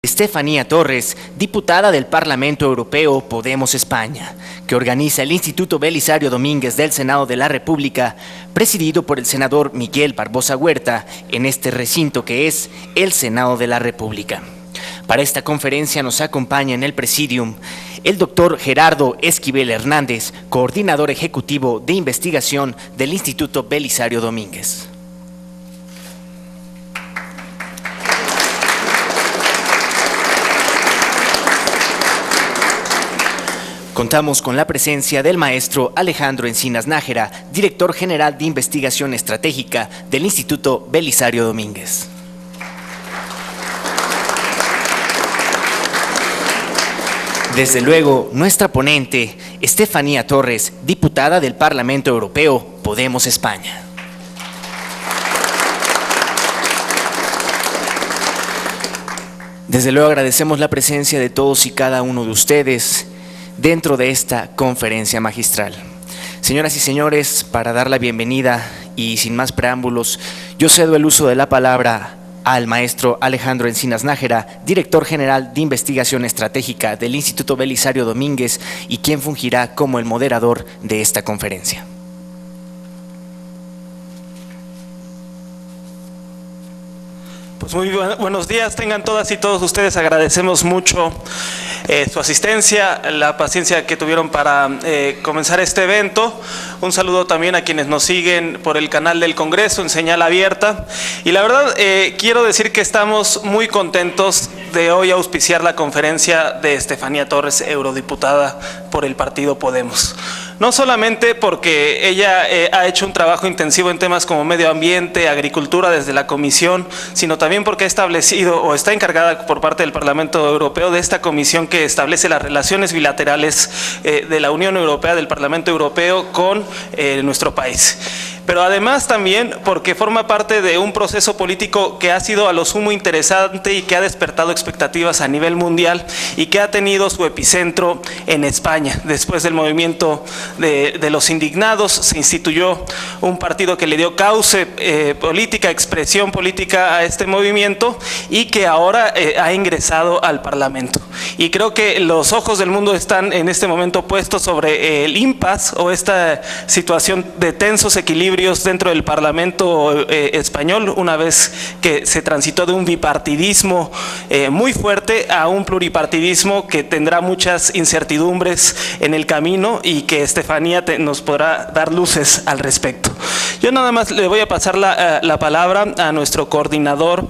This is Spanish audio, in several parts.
Estefanía Torres, diputada del Parlamento Europeo Podemos España, que organiza el Instituto Belisario Domínguez del Senado de la República, presidido por el senador Miguel Barbosa Huerta, en este recinto que es el Senado de la República. Para esta conferencia nos acompaña en el presidium el doctor Gerardo Esquivel Hernández, coordinador ejecutivo de investigación del Instituto Belisario Domínguez. Contamos con la presencia del maestro Alejandro Encinas Nájera, director general de investigación estratégica del Instituto Belisario Domínguez. Desde luego, nuestra ponente, Estefanía Torres, diputada del Parlamento Europeo Podemos España. Desde luego agradecemos la presencia de todos y cada uno de ustedes dentro de esta conferencia magistral. Señoras y señores, para dar la bienvenida y sin más preámbulos, yo cedo el uso de la palabra al maestro Alejandro Encinas Nájera, director general de investigación estratégica del Instituto Belisario Domínguez y quien fungirá como el moderador de esta conferencia. Pues muy buenos días, tengan todas y todos ustedes. Agradecemos mucho su asistencia, la paciencia que tuvieron para comenzar este evento. Un saludo también a quienes nos siguen por el canal del Congreso en señal abierta. Y la verdad, quiero decir que estamos muy contentos de hoy auspiciar la conferencia de Estefanía Torres, eurodiputada por el partido Podemos. No solamente porque ella ha hecho un trabajo intensivo en temas como medio ambiente, agricultura desde la comisión, sino también porque ha establecido o está encargada por parte del Parlamento Europeo de esta comisión que establece las relaciones bilaterales de la Unión Europea, del Parlamento Europeo con nuestro país. Pero además también porque forma parte de un proceso político que ha sido a lo sumo interesante y que ha despertado expectativas a nivel mundial y que ha tenido su epicentro en España. Después del movimiento de los indignados se instituyó un partido que le dio cauce política, expresión política a este movimiento y que ahora ha ingresado al Parlamento. Y creo que los ojos del mundo están en este momento puestos sobre el impasse o esta situación de tensos equilibrios dentro del Parlamento español, una vez que se transitó de un bipartidismo muy fuerte a un pluripartidismo que tendrá muchas incertidumbres en el camino y que Estefanía nos podrá dar luces al respecto. Yo nada más le voy a pasar la palabra a nuestro coordinador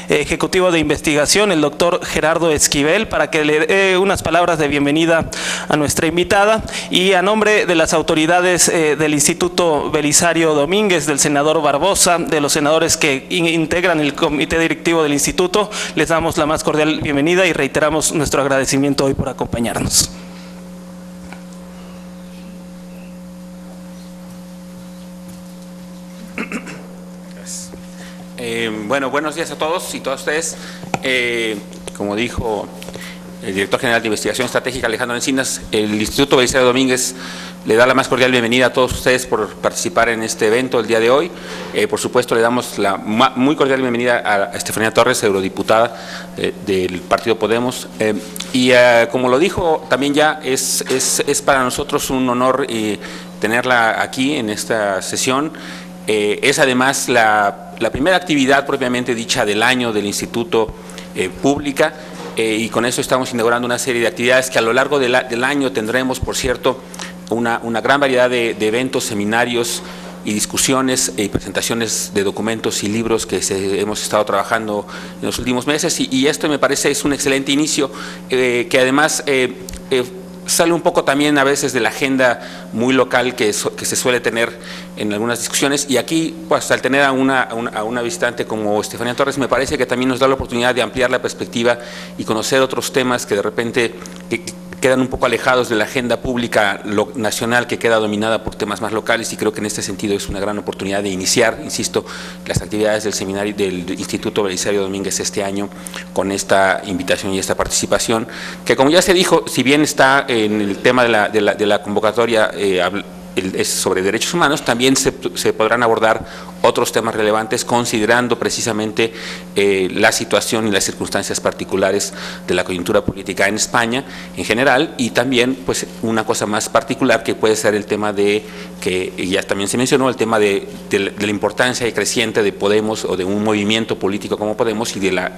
ejecutivo de investigación, el doctor Gerardo Esquivel, para que le dé unas palabras de bienvenida a nuestra invitada y a nombre de las autoridades del Instituto Belisario Domínguez, del senador Barbosa, de los senadores que integran el comité directivo del instituto, les damos la más cordial bienvenida y reiteramos nuestro agradecimiento hoy por acompañarnos. Bueno, buenos días a todos y todas ustedes. Como dijo el director general de investigación estratégica Alejandro Encinas, el Instituto Belisario Domínguez le da la más cordial bienvenida a todos ustedes por participar en este evento el día de hoy. Por supuesto, le damos la muy cordial bienvenida a Estefanía Torres, eurodiputada del partido Podemos. Como lo dijo también ya, es para nosotros un honor tenerla aquí en esta sesión. Es además la primera actividad propiamente dicha del año del Instituto pública. Y con eso estamos inaugurando una serie de actividades que a lo largo del año tendremos, por cierto, una gran variedad de eventos, seminarios y discusiones y presentaciones de documentos y libros que hemos estado trabajando en los últimos meses y esto me parece es un excelente inicio que además sale un poco también a veces de la agenda muy local que se suele tener en algunas discusiones y aquí pues al tener a una visitante como Estefanía Torres me parece que también nos da la oportunidad de ampliar la perspectiva y conocer otros temas que de repente quedan un poco alejados de la agenda pública nacional que queda dominada por temas más locales y creo que en este sentido es una gran oportunidad de iniciar, insisto, las actividades del seminario del Instituto Belisario Domínguez este año con esta invitación y esta participación, que como ya se dijo, si bien está en el tema de la convocatoria es sobre derechos humanos, también se podrán abordar otros temas relevantes, considerando precisamente la situación y las circunstancias particulares de la coyuntura política en España en general, y también pues una cosa más particular que puede ser el tema de, que ya también se mencionó, el tema de la importancia creciente de Podemos o de un movimiento político como Podemos y de la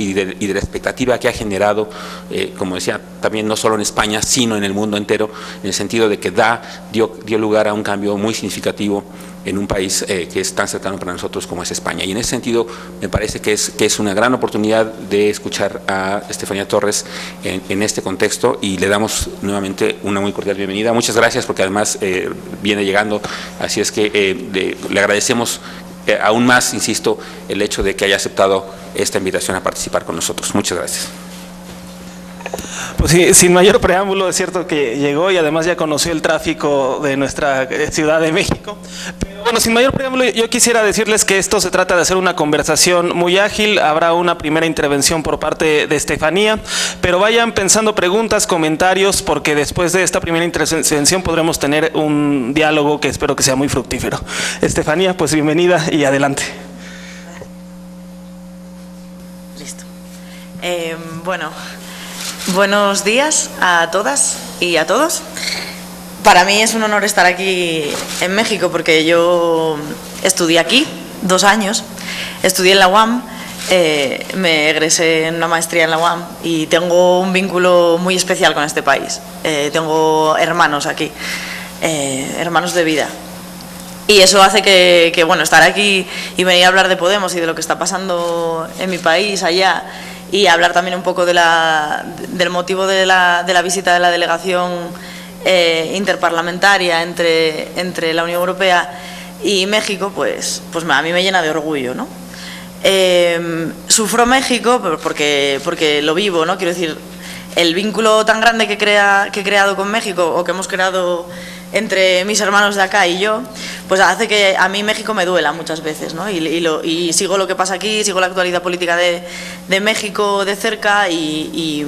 expectativa que ha generado, como decía, también no solo en España, sino en el mundo entero, en el sentido de que dio lugar a un cambio muy significativo en un país que es tan cercano para nosotros como es España. Y en ese sentido me parece que es una gran oportunidad de escuchar a Estefanía Torres en este contexto, y le damos nuevamente una muy cordial bienvenida. Muchas gracias, porque además viene llegando, así es que le agradecemos aún más, insisto, el hecho de que haya aceptado esta invitación a participar con nosotros. Muchas gracias. Pues sí, sin mayor preámbulo, es cierto que llegó y además ya conoció el tráfico de nuestra Ciudad de México. Pero bueno, sin mayor preámbulo, yo quisiera decirles que esto se trata de hacer una conversación muy ágil. Habrá una primera intervención por parte de Estefanía, pero vayan pensando preguntas, comentarios, porque después de esta primera intervención podremos tener un diálogo que espero que sea muy fructífero. Estefanía, pues bienvenida y adelante. Listo. Bueno, buenos días a todas y a todos. Para mí es un honor estar aquí en México, porque yo estudié aquí 2 años, estudié en la UAM, me egresé en una maestría en la UAM y tengo un vínculo muy especial con este país. Tengo hermanos aquí, hermanos de vida. Y eso hace que bueno, estar aquí y venir a hablar de Podemos y de lo que está pasando en mi país, allá, y hablar también un poco del motivo de la visita de la delegación interparlamentaria entre la Unión Europea y México, pues a mí me llena de orgullo, ¿no? Sufro México porque lo vivo, ¿no? Quiero decir, el vínculo tan grande que he creado con México, o que hemos creado entre mis hermanos de acá y yo, pues hace que a mí México me duela muchas veces, ¿no? Y sigo lo que pasa aquí, sigo la actualidad política de México de cerca, y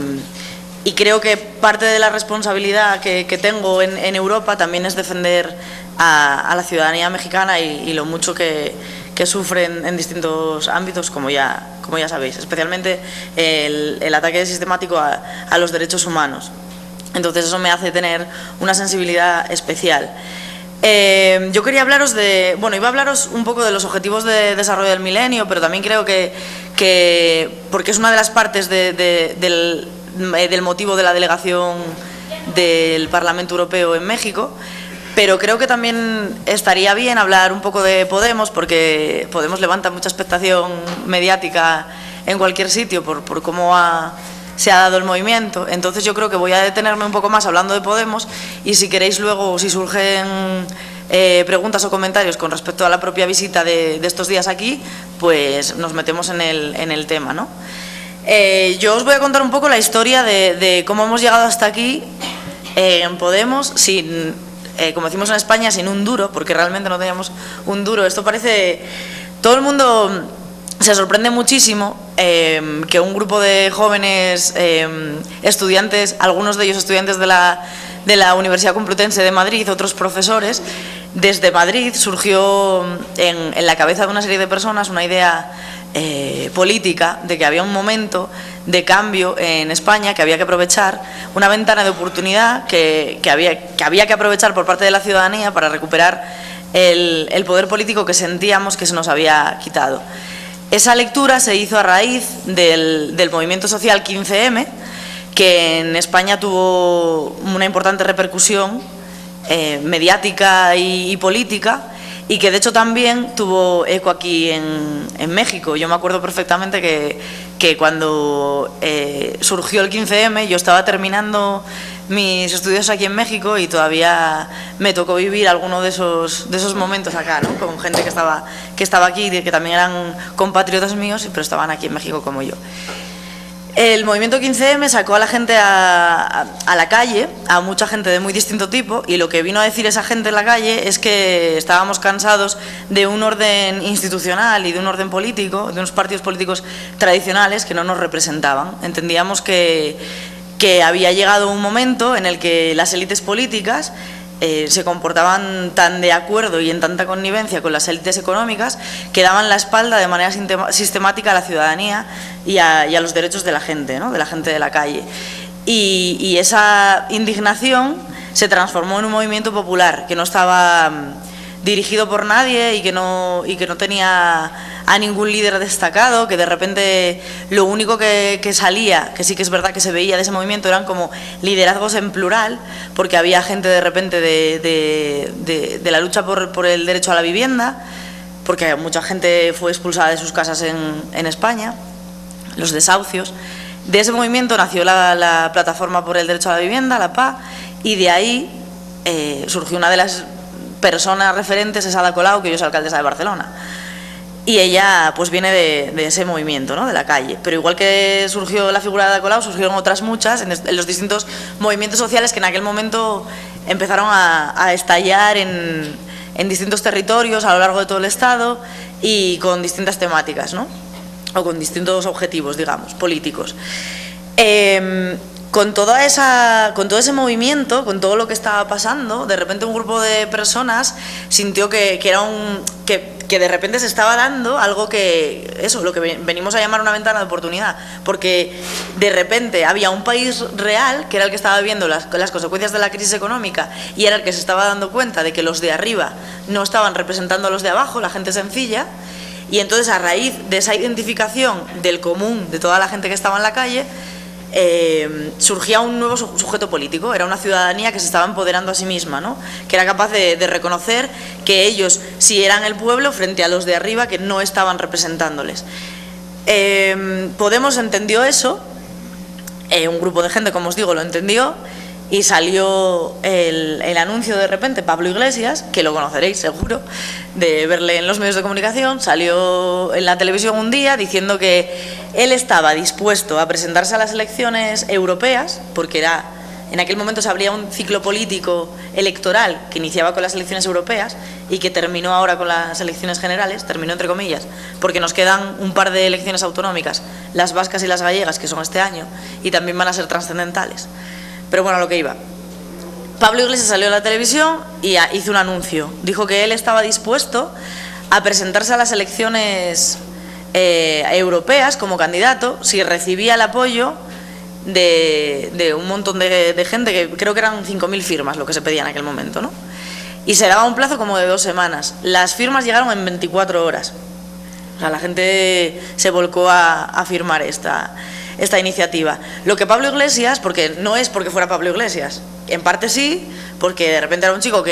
creo que parte de la responsabilidad que tengo en Europa también es defender a la ciudadanía mexicana y lo mucho que sufren en distintos ámbitos, como ya sabéis, especialmente el ataque sistemático a los derechos humanos. Entonces eso me hace tener una sensibilidad especial. Yo quería hablaros iba a hablaros un poco de los objetivos de desarrollo del milenio, pero también creo que porque es una de las partes del motivo de la delegación del Parlamento Europeo en México, pero creo que también estaría bien hablar un poco de Podemos, porque Podemos levanta mucha expectación mediática en cualquier sitio por cómo se ha dado el movimiento. Entonces yo creo que voy a detenerme un poco más hablando de Podemos, y si queréis luego, si surgen preguntas o comentarios con respecto a la propia visita de estos días aquí, pues nos metemos en el tema, ¿no? Yo os voy a contar un poco la historia de cómo hemos llegado hasta aquí en Podemos, sin, como decimos en España, sin un duro, porque realmente no teníamos un duro. Esto parece... Todo el mundo se sorprende muchísimo que un grupo de jóvenes estudiantes, algunos de ellos estudiantes de la Universidad Complutense de Madrid, otros profesores, desde Madrid surgió en la cabeza de una serie de personas una idea política de que había un momento de cambio en España, que había que aprovechar, una ventana de oportunidad que había que aprovechar por parte de la ciudadanía para recuperar el poder político que sentíamos que se nos había quitado. Esa lectura se hizo a raíz del movimiento social 15M, que en España tuvo una importante repercusión mediática y política, y que de hecho también tuvo eco aquí en México. Yo me acuerdo perfectamente que cuando surgió el 15M yo estaba terminando mis estudios aquí en México y todavía me tocó vivir alguno de esos momentos acá, ¿no? Con gente que estaba aquí, que también eran compatriotas míos, pero estaban aquí en México como yo. El movimiento 15M sacó a la gente a la calle, a mucha gente de muy distinto tipo, y lo que vino a decir esa gente en la calle es que estábamos cansados de un orden institucional y de un orden político, de unos partidos políticos tradicionales que no nos representaban. Entendíamos que había llegado un momento en el que las élites políticas se comportaban tan de acuerdo y en tanta connivencia con las élites económicas que daban la espalda de manera sistemática a la ciudadanía y a los derechos de la gente, ¿no? De la gente de la calle. Y esa indignación se transformó en un movimiento popular que no estaba dirigido por nadie y que no tenía a ningún líder destacado, que de repente lo único que salía, que sí que es verdad que se veía de ese movimiento, eran como liderazgos en plural, porque había gente de repente de la lucha por el derecho a la vivienda, porque mucha gente fue expulsada de sus casas en España, los desahucios. De ese movimiento nació la Plataforma por el Derecho a la Vivienda, la PA, y de ahí surgió una de las personas referentes, es Ada Colau, que yo soy alcaldesa de Barcelona. Y ella pues viene de ese movimiento, ¿no? De la calle. Pero igual que surgió la figura de Ada Colau, surgieron otras muchas en los distintos movimientos sociales que en aquel momento empezaron a estallar en distintos territorios a lo largo de todo el Estado y con distintas temáticas, ¿no? O con distintos objetivos, digamos, políticos. Con todo ese movimiento, con todo lo que estaba pasando, de repente un grupo de personas sintió que de repente se estaba dando algo lo que venimos a llamar una ventana de oportunidad, porque de repente había un país real que era el que estaba viviendo las consecuencias de la crisis económica y era el que se estaba dando cuenta de que los de arriba no estaban representando a los de abajo, la gente sencilla, y entonces a raíz de esa identificación del común de toda la gente que estaba en la calle, surgía un nuevo sujeto político, era una ciudadanía que se estaba empoderando a sí misma, ¿no? Que era capaz de reconocer que ellos sí eran el pueblo frente a los de arriba que no estaban representándoles. Podemos entendió eso, un grupo de gente, como os digo, lo entendió, y salió el anuncio de repente, Pablo Iglesias, que lo conoceréis seguro, de verle en los medios de comunicación, salió en la televisión un día diciendo que él estaba dispuesto a presentarse a las elecciones europeas, porque en aquel momento se abría un ciclo político electoral que iniciaba con las elecciones europeas y que terminó ahora con las elecciones generales, terminó entre comillas, porque nos quedan un par de elecciones autonómicas, las vascas y las gallegas, que son este año, y también van a ser trascendentales. Pero bueno, a lo que iba. Pablo Iglesias salió a la televisión y hizo un anuncio. Dijo que él estaba dispuesto a presentarse a las elecciones europeas como candidato si recibía el apoyo de un montón de gente, que creo que eran 5.000 firmas lo que se pedía en aquel momento, ¿no? Y se daba un plazo como de 2 semanas. Las firmas llegaron en 24 horas. O sea, la gente se volcó a firmar esta iniciativa. Lo que Pablo Iglesias, porque no es porque fuera Pablo Iglesias, en parte sí, porque de repente era un chico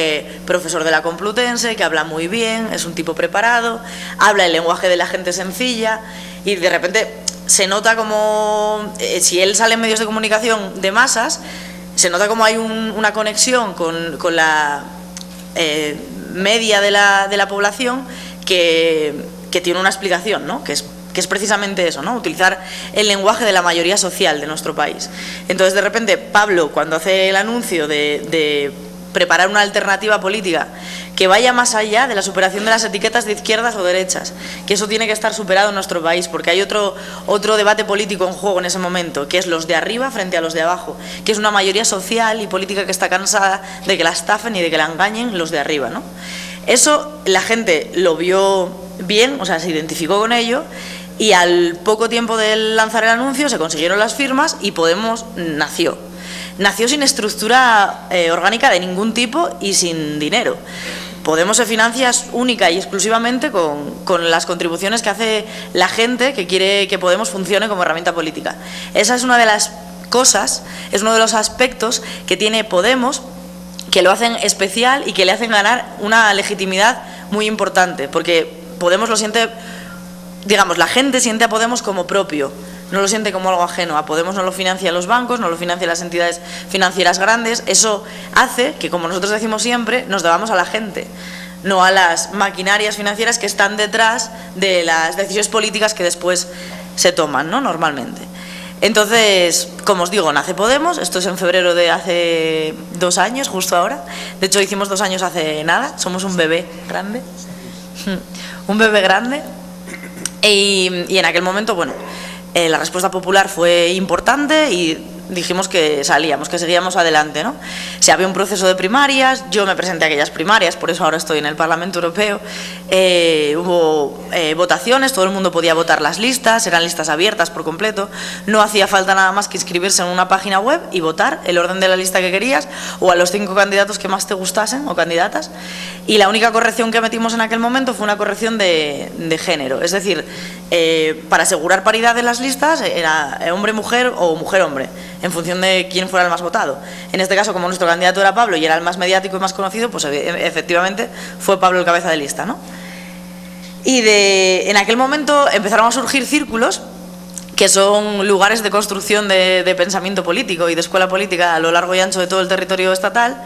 profesor de la Complutense, que habla muy bien, es un tipo preparado, habla el lenguaje de la gente sencilla, y de repente se nota como, si él sale en medios de comunicación de masas, se nota como hay una conexión con la media de la población que tiene una explicación, ¿no? Que es precisamente eso, ¿no? Utilizar el lenguaje de la mayoría social de nuestro país. Entonces, de repente, Pablo, cuando hace el anuncio de preparar una alternativa política que vaya más allá de la superación de las etiquetas de izquierdas o derechas, que eso tiene que estar superado en nuestro país, porque hay otro debate político en juego en ese momento, que es los de arriba frente a los de abajo, que es una mayoría social y política que está cansada de que la estafen y de que la engañen los de arriba, ¿no? Eso la gente lo vio bien, o sea, se identificó con ello, y al poco tiempo de lanzar el anuncio se consiguieron las firmas y Podemos nació. Nació sin estructura orgánica de ningún tipo y sin dinero. Podemos se financia única y exclusivamente con las contribuciones que hace la gente que quiere que Podemos funcione como herramienta política. Esa es una de las cosas, es uno de los aspectos que tiene Podemos, que lo hacen especial y que le hacen ganar una legitimidad muy importante, porque Podemos lo siente, digamos, la gente siente a Podemos como propio, no lo siente como algo ajeno. A Podemos no lo financian los bancos, no lo financian las entidades financieras grandes. Eso hace que, como nosotros decimos siempre, nos debamos a la gente, no a las maquinarias financieras que están detrás de las decisiones políticas que después se toman, ¿no? Normalmente. Entonces, como os digo, nace Podemos. Esto es en febrero de hace 2 años, justo ahora. De hecho, hicimos 2 años hace nada. Somos un bebé grande. Un bebé grande. Y en aquel momento, bueno, la respuesta popular fue importante y dijimos que salíamos, que seguíamos adelante, ¿no? Si había un proceso de primarias, yo me presenté a aquellas primarias, por eso ahora estoy en el Parlamento Europeo, hubo votaciones, todo el mundo podía votar las listas, eran listas abiertas por completo, no hacía falta nada más que inscribirse en una página web y votar el orden de la lista que querías o a los 5 candidatos que más te gustasen o candidatas, y la única corrección que metimos en aquel momento fue una corrección de género, es decir, para asegurar paridad en las listas era hombre-mujer o mujer-hombre, en función de quién fuera el más votado. En este caso, como nuestro candidato era Pablo y era el más mediático y más conocido, pues efectivamente fue Pablo el cabeza de lista, ¿no? Y en aquel momento empezaron a surgir círculos que son lugares de construcción de pensamiento político y de escuela política a lo largo y ancho de todo el territorio estatal,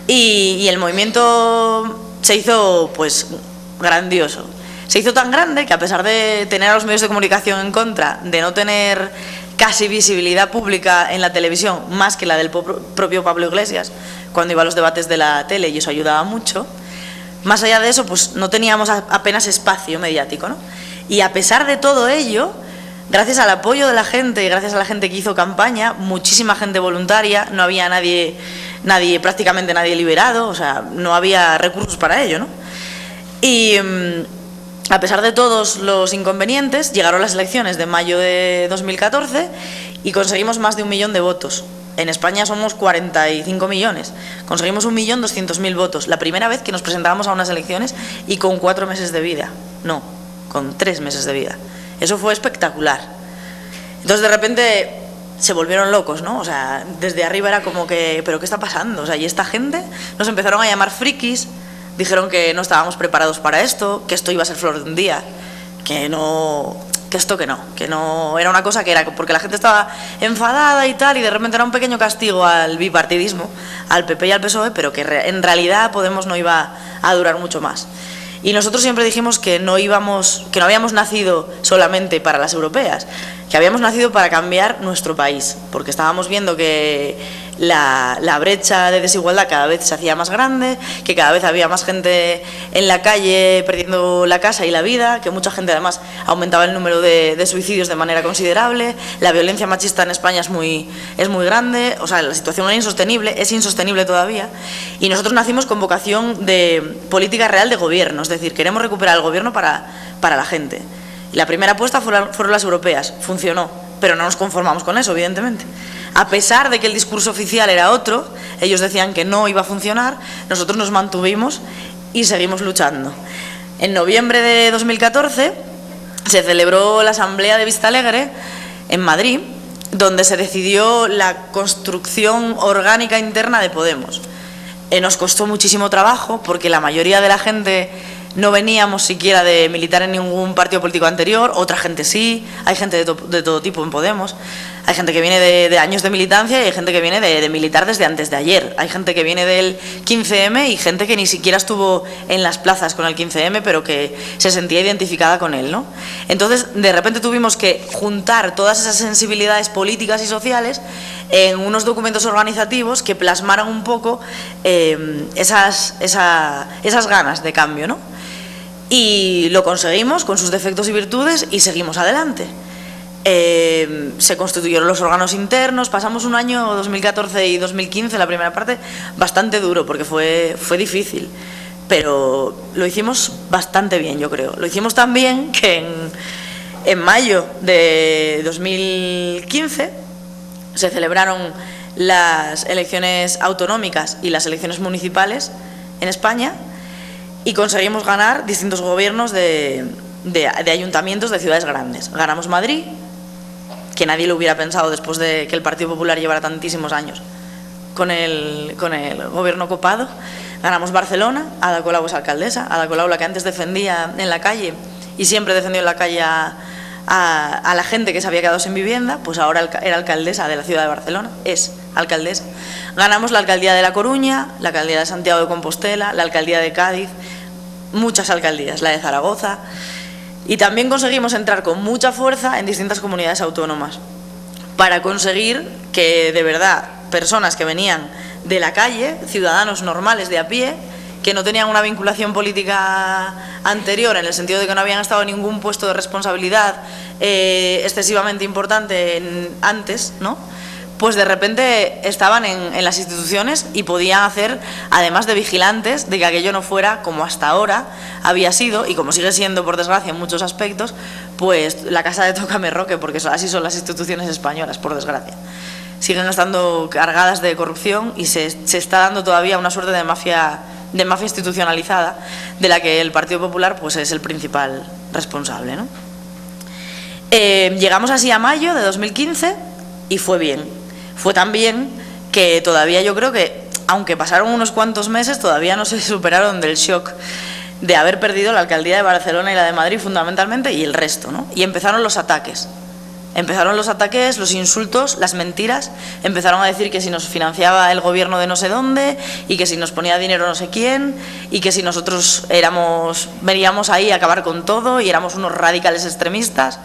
y el movimiento se hizo pues grandioso. Se hizo tan grande que, a pesar de tener a los medios de comunicación en contra, de no tener casi visibilidad pública en la televisión, más que la del propio Pablo Iglesias, cuando iba a los debates de la tele, y eso ayudaba mucho, más allá de eso, pues no teníamos apenas espacio mediático, ¿no? Y a pesar de todo ello, gracias al apoyo de la gente y gracias a la gente que hizo campaña, muchísima gente voluntaria, no había prácticamente nadie liberado, o sea, no había recursos para ello, ¿no? Y a pesar de todos los inconvenientes, llegaron las elecciones de mayo de 2014 y conseguimos más de 1 millón de votos. En España somos 45 millones, conseguimos 1.200.000 votos, la primera vez que nos presentábamos a unas elecciones, y con 4 meses de vida, no, con 3 meses de vida. Eso fue espectacular. Entonces, de repente se volvieron locos, ¿no? O sea, desde arriba era como que, ¿pero qué está pasando? O sea, y esta gente nos empezaron a llamar frikis, dijeron que no estábamos preparados para esto, que esto iba a ser flor de un día, que no era una cosa que era porque la gente estaba enfadada y tal, y de repente era un pequeño castigo al bipartidismo, al PP y al PSOE, pero que en realidad Podemos no iba a durar mucho más. Y nosotros siempre dijimos que no habíamos nacido solamente para las europeas, que habíamos nacido para cambiar nuestro país, porque estábamos viendo que la brecha de desigualdad cada vez se hacía más grande, que cada vez había más gente en la calle perdiendo la casa y la vida, que mucha gente además aumentaba el número de suicidios de manera considerable, la violencia machista en España es muy grande, o sea, la situación era insostenible, es insostenible todavía, y nosotros nacimos con vocación de política real de gobierno, es decir, queremos recuperar el gobierno para la gente. Y la primera apuesta fueron las europeas, funcionó, pero no nos conformamos con eso, evidentemente. A pesar de que el discurso oficial era otro, ellos decían que no iba a funcionar, nosotros nos mantuvimos y seguimos luchando. En noviembre de 2014 se celebró la Asamblea de Vistalegre en Madrid, donde se decidió la construcción orgánica interna de Podemos. Nos costó muchísimo trabajo porque la mayoría de la gente no veníamos siquiera de militar en ningún partido político anterior, otra gente sí, hay gente de todo tipo en Podemos, hay gente que viene de años de militancia y hay gente que viene de militar desde antes de ayer, hay gente que viene del 15M y gente que ni siquiera estuvo en las plazas con el 15M, pero que se sentía identificada con él, ¿no? Entonces, de repente tuvimos que juntar todas esas sensibilidades políticas y sociales en unos documentos organizativos que plasmaran un poco esas ganas de cambio, ¿no? Y lo conseguimos con sus defectos y virtudes y seguimos adelante. Se constituyeron los órganos internos, pasamos un año, 2014 y 2015, la primera parte, bastante duro porque fue difícil, pero lo hicimos bastante bien, yo creo. Lo hicimos tan bien que en mayo de 2015 se celebraron las elecciones autonómicas y las elecciones municipales en España y conseguimos ganar distintos gobiernos de ayuntamientos de ciudades grandes. Ganamos Madrid, que nadie lo hubiera pensado después de que el Partido Popular llevara tantísimos años con el gobierno copado. Ganamos Barcelona, Ada Colau es alcaldesa, Ada Colau, la que antes defendía en la calle y siempre defendió en la calle a la gente que se había quedado sin vivienda, pues ahora era alcaldesa de la ciudad de Barcelona, es alcaldesa. Ganamos la alcaldía de La Coruña, la alcaldía de Santiago de Compostela, la alcaldía de Cádiz, muchas alcaldías, la de Zaragoza, y también conseguimos entrar con mucha fuerza en distintas comunidades autónomas para conseguir que de verdad personas que venían de la calle, ciudadanos normales de a pie, que no tenían una vinculación política anterior, en el sentido de que no habían estado en ningún puesto de responsabilidad excesivamente importante antes, ¿no? pues de repente estaban en las instituciones y podían hacer, además de vigilantes, de que aquello no fuera como hasta ahora había sido, y como sigue siendo, por desgracia, en muchos aspectos, pues la casa de Tócame Roque, porque así son las instituciones españolas, por desgracia. Siguen estando cargadas de corrupción y se está dando todavía una suerte de mafia institucionalizada, de la que el Partido Popular pues es el principal responsable, ¿no? Llegamos así a mayo de 2015 y fue bien. Fue tan bien que todavía yo creo que, aunque pasaron unos cuantos meses, todavía no se superaron del shock de haber perdido la alcaldía de Barcelona y la de Madrid fundamentalmente, y el resto, ¿no? Y empezaron los ataques. Empezaron los ataques, los insultos, las mentiras. Empezaron a decir que si nos financiaba el gobierno de no sé dónde, y que si nos ponía dinero no sé quién, y que si nosotros veníamos ahí a acabar con todo y éramos unos radicales extremistas.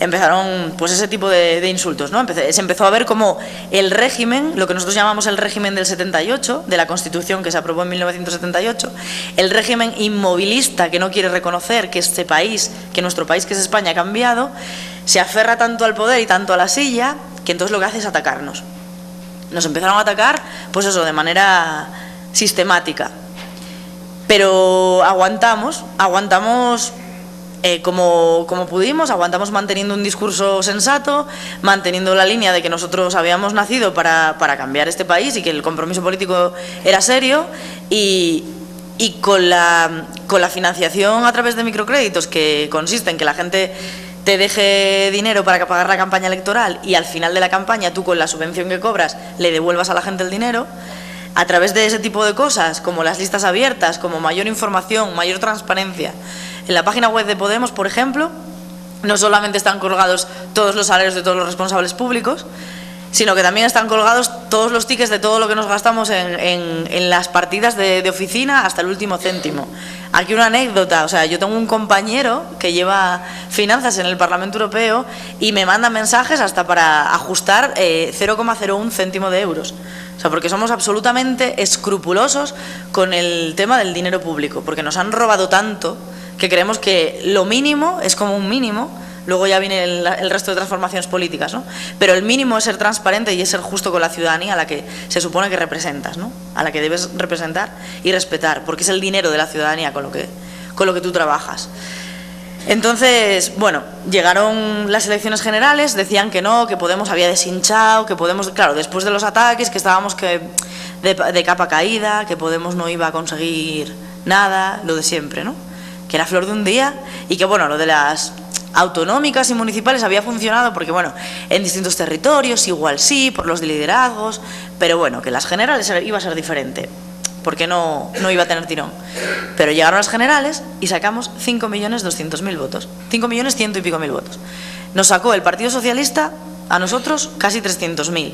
Empezaron pues ese tipo de insultos, ¿no? Se empezó a ver como el régimen, lo que nosotros llamamos el régimen del 78, de la Constitución que se aprobó en 1978, el régimen inmovilista que no quiere reconocer que nuestro país, que es España, ha cambiado, se aferra tanto al poder y tanto a la silla, que entonces lo que hace es atacarnos. Nos empezaron a atacar, pues eso, de manera sistemática. Pero aguantamos como pudimos, aguantamos manteniendo un discurso sensato, manteniendo la línea de que nosotros habíamos nacido para cambiar este país y que el compromiso político era serio, y con la financiación a través de microcréditos, que consiste en que la gente te deje dinero para pagar la campaña electoral y al final de la campaña tú, con la subvención que cobras, le devuelvas a la gente el dinero. A través de ese tipo de cosas, como las listas abiertas, como mayor información, mayor transparencia. En la página web de Podemos, por ejemplo, no solamente están colgados todos los salarios de todos los responsables públicos, sino que también están colgados todos los tickets de todo lo que nos gastamos en las partidas de oficina hasta el último céntimo. Aquí una anécdota, o sea, yo tengo un compañero que lleva finanzas en el Parlamento Europeo y me manda mensajes hasta para ajustar 0,01 céntimo de euros. O sea, porque somos absolutamente escrupulosos con el tema del dinero público, porque nos han robado tanto que creemos que lo mínimo es como un mínimo. Luego ya viene el resto de transformaciones políticas, ¿no? Pero el mínimo es ser transparente y es ser justo con la ciudadanía a la que se supone que representas, ¿no? A la que debes representar y respetar, porque es el dinero de la ciudadanía con lo que tú trabajas. Entonces, bueno, llegaron las elecciones generales, decían que no, que Podemos había deshinchado, que Podemos, claro, después de los ataques, que estábamos de capa caída, que Podemos no iba a conseguir nada, lo de siempre, ¿no? Que era flor de un día, y que, bueno, lo de las autonómicas y municipales había funcionado porque, bueno, en distintos territorios igual sí, por los liderazgos, pero bueno, que las generales iba a ser diferente, porque no iba a tener tirón. Pero llegaron las generales y sacamos 5.200.000 votos, 5.100.000 y pico votos. Nos sacó el Partido Socialista a nosotros casi 300.000.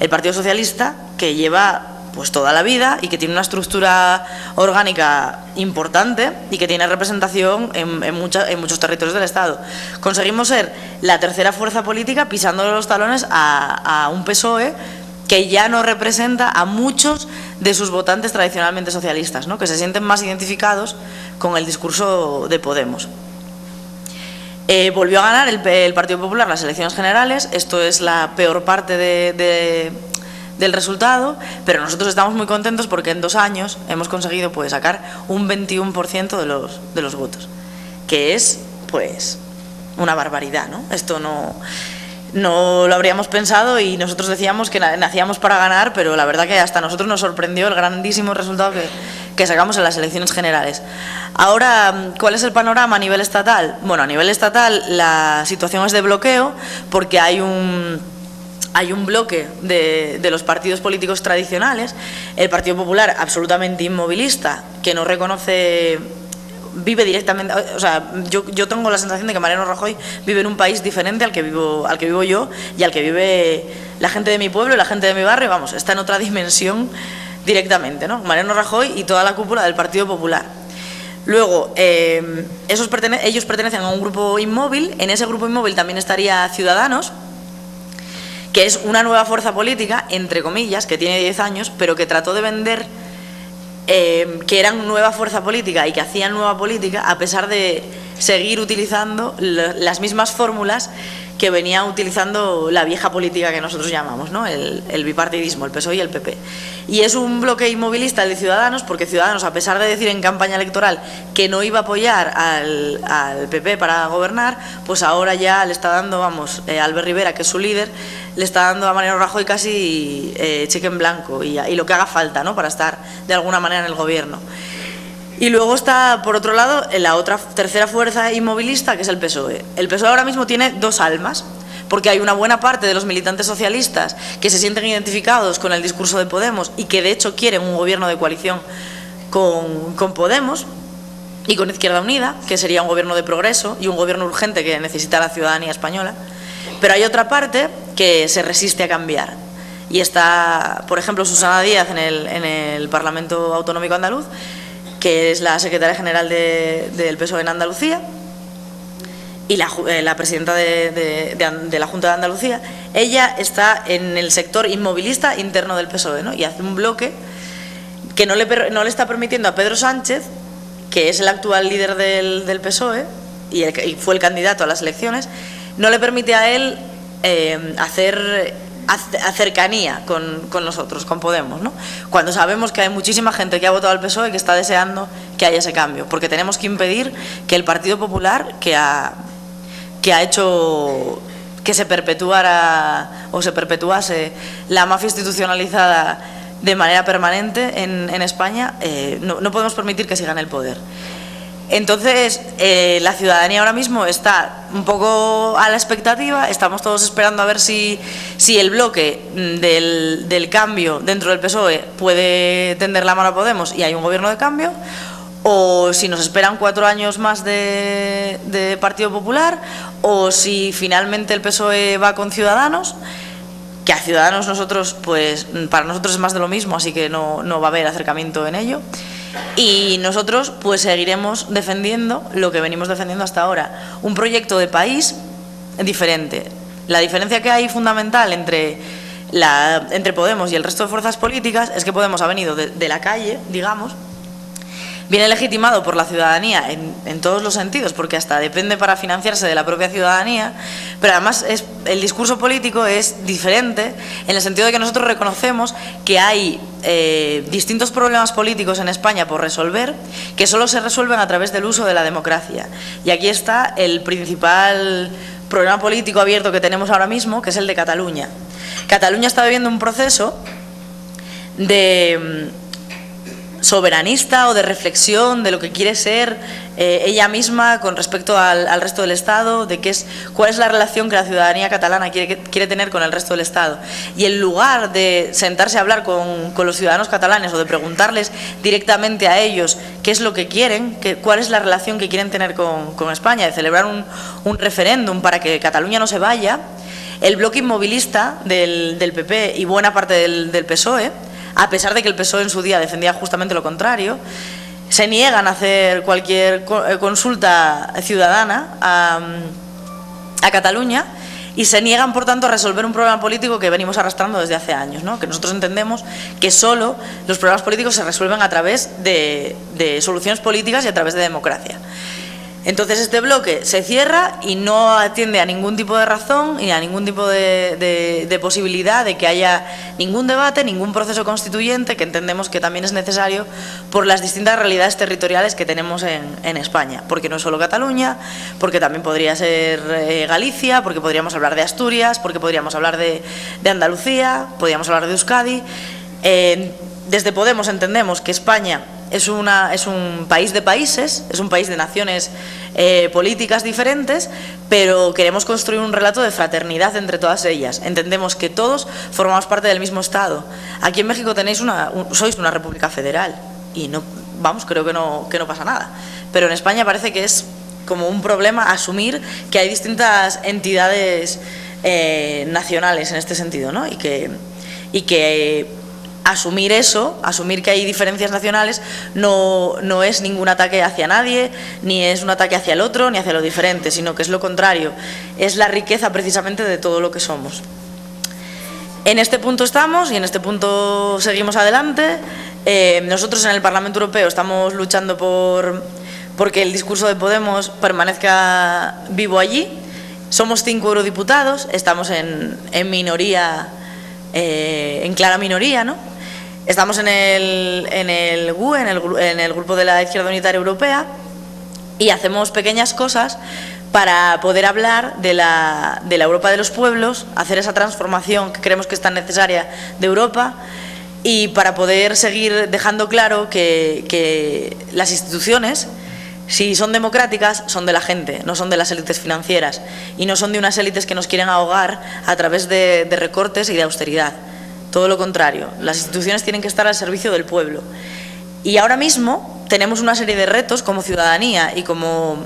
El Partido Socialista, que lleva pues toda la vida y que tiene una estructura orgánica importante y que tiene representación en muchos territorios del Estado. Conseguimos ser la tercera fuerza política pisándole los talones a un PSOE que ya no representa a muchos de sus votantes tradicionalmente socialistas, ¿no? Que se sienten más identificados con el discurso de Podemos. Volvió a ganar el Partido Popular las elecciones generales. Esto es la peor parte del resultado, pero nosotros estamos muy contentos porque en 2 años hemos conseguido pues sacar un 21% de los votos, que es pues una barbaridad, ¿no? Esto no lo habríamos pensado y nosotros decíamos que nacíamos para ganar, pero la verdad que hasta a nosotros nos sorprendió el grandísimo resultado que sacamos en las elecciones generales. Ahora, ¿cuál es el panorama a nivel estatal? Bueno, a nivel estatal la situación es de bloqueo porque hay un bloque de los partidos políticos tradicionales, el Partido Popular absolutamente inmovilista, que no reconoce, vive directamente, o sea, yo tengo la sensación de que Mariano Rajoy vive en un país diferente al que vivo yo y al que vive la gente de mi pueblo y la gente de mi barrio, vamos, está en otra dimensión directamente, ¿no? Mariano Rajoy y toda la cúpula del Partido Popular. Luego, ellos pertenecen a un grupo inmóvil, en ese grupo inmóvil también estaría Ciudadanos, que es una nueva fuerza política, entre comillas, que tiene 10 años, pero que trató de vender que eran nueva fuerza política y que hacían nueva política a pesar de seguir utilizando las mismas fórmulas que venía utilizando la vieja política que nosotros llamamos, ¿no? El bipartidismo, el PSOE y el PP. Y es un bloque inmovilista el de Ciudadanos, porque Ciudadanos, a pesar de decir en campaña electoral que no iba a apoyar al PP para gobernar, pues ahora ya le está dando, vamos, Albert Rivera, que es su líder, le está dando a Mariano Rajoy casi cheque en blanco y lo que haga falta, ¿no? Para estar de alguna manera en el gobierno. Y luego está, por otro lado, la otra tercera fuerza inmovilista, que es el PSOE. El PSOE ahora mismo tiene dos almas, porque hay una buena parte de los militantes socialistas que se sienten identificados con el discurso de Podemos y que de hecho quieren un gobierno de coalición con Podemos y con Izquierda Unida, que sería un gobierno de progreso y un gobierno urgente que necesita la ciudadanía española. Pero hay otra parte que se resiste a cambiar. Y está, por ejemplo, Susana Díaz en el Parlamento Autonómico Andaluz, que es la secretaria general del PSOE en Andalucía, y la presidenta de la Junta de Andalucía. Ella está en el sector inmovilista interno del PSOE, ¿no? Y hace un bloque que no le está permitiendo a Pedro Sánchez, que es el actual líder del PSOE y fue el candidato a las elecciones, no le permite a él hacer cercanía con nosotros, con Podemos, ¿no? Cuando sabemos que hay muchísima gente que ha votado al PSOE y que está deseando que haya ese cambio, porque tenemos que impedir que el Partido Popular, que ha hecho que se perpetuara o se perpetuase la mafia institucionalizada de manera permanente en España, no podemos permitir que siga en el poder. Entonces, la ciudadanía ahora mismo está un poco a la expectativa, estamos todos esperando a ver si el bloque del cambio dentro del PSOE puede tender la mano a Podemos y hay un gobierno de cambio, o si nos esperan 4 años más de Partido Popular, o si finalmente el PSOE va con Ciudadanos, que a Ciudadanos para nosotros es más de lo mismo, así que no va a haber acercamiento en ello. Y nosotros pues seguiremos defendiendo lo que venimos defendiendo hasta ahora, un proyecto de país diferente. La diferencia que hay fundamental entre Podemos y el resto de fuerzas políticas es que Podemos ha venido de la calle, digamos, viene legitimado por la ciudadanía en todos los sentidos, porque hasta depende para financiarse de la propia ciudadanía, pero además el discurso político es diferente en el sentido de que nosotros reconocemos que hay distintos problemas políticos en España por resolver, que solo se resuelven a través del uso de la democracia. Y aquí está el principal problema político abierto que tenemos ahora mismo, que es el de Cataluña. Cataluña está viviendo un proceso de soberanista o de reflexión de lo que quiere ser ella misma con respecto al resto del Estado, de cuál es la relación que la ciudadanía catalana quiere tener con el resto del Estado. Y en lugar de sentarse a hablar con los ciudadanos catalanes o de preguntarles directamente a ellos qué es lo que quieren, cuál es la relación que quieren tener con España, de celebrar un referéndum para que Cataluña no se vaya, el bloque inmovilista del PP y buena parte del PSOE, a pesar de que el PSOE en su día defendía justamente lo contrario, se niegan a hacer cualquier consulta ciudadana a Cataluña y se niegan, por tanto, a resolver un problema político que venimos arrastrando desde hace años, ¿no? Que nosotros entendemos que solo los problemas políticos se resuelven a través de soluciones políticas y a través de democracia. Entonces este bloque se cierra y no atiende a ningún tipo de razón y a ningún tipo de posibilidad de que haya ningún debate, ningún proceso constituyente, que entendemos que también es necesario por las distintas realidades territoriales que tenemos en España. Porque no es solo Cataluña, porque también podría ser Galicia, porque podríamos hablar de Asturias, porque podríamos hablar de Andalucía, podríamos hablar de Euskadi. Desde Podemos entendemos que España es un país de países, es un país de naciones políticas diferentes, pero queremos construir un relato de fraternidad entre todas ellas. Entendemos que todos formamos parte del mismo Estado. Aquí en México sois una república federal y creo que no pasa nada. Pero en España parece que es como un problema asumir que hay distintas entidades nacionales en este sentido, ¿no? Y que asumir que hay diferencias nacionales no es ningún ataque hacia nadie, ni es un ataque hacia el otro, ni hacia lo diferente, sino que es lo contrario, es la riqueza precisamente de todo lo que somos. En este punto estamos y en este punto seguimos adelante. Nosotros en el Parlamento Europeo estamos luchando porque el discurso de Podemos permanezca vivo allí. Somos 5 eurodiputados, estamos en minoría, en clara minoría, ¿no? Estamos en el GUE, en el Grupo de la Izquierda Unitaria Europea, y hacemos pequeñas cosas para poder hablar de la Europa de los pueblos, hacer esa transformación que creemos que es tan necesaria de Europa, y para poder seguir dejando claro que las instituciones, si son democráticas, son de la gente, no son de las élites financieras, y no son de unas élites que nos quieren ahogar a través de recortes y de austeridad. Todo lo contrario, las instituciones tienen que estar al servicio del pueblo. Y ahora mismo tenemos una serie de retos como ciudadanía y como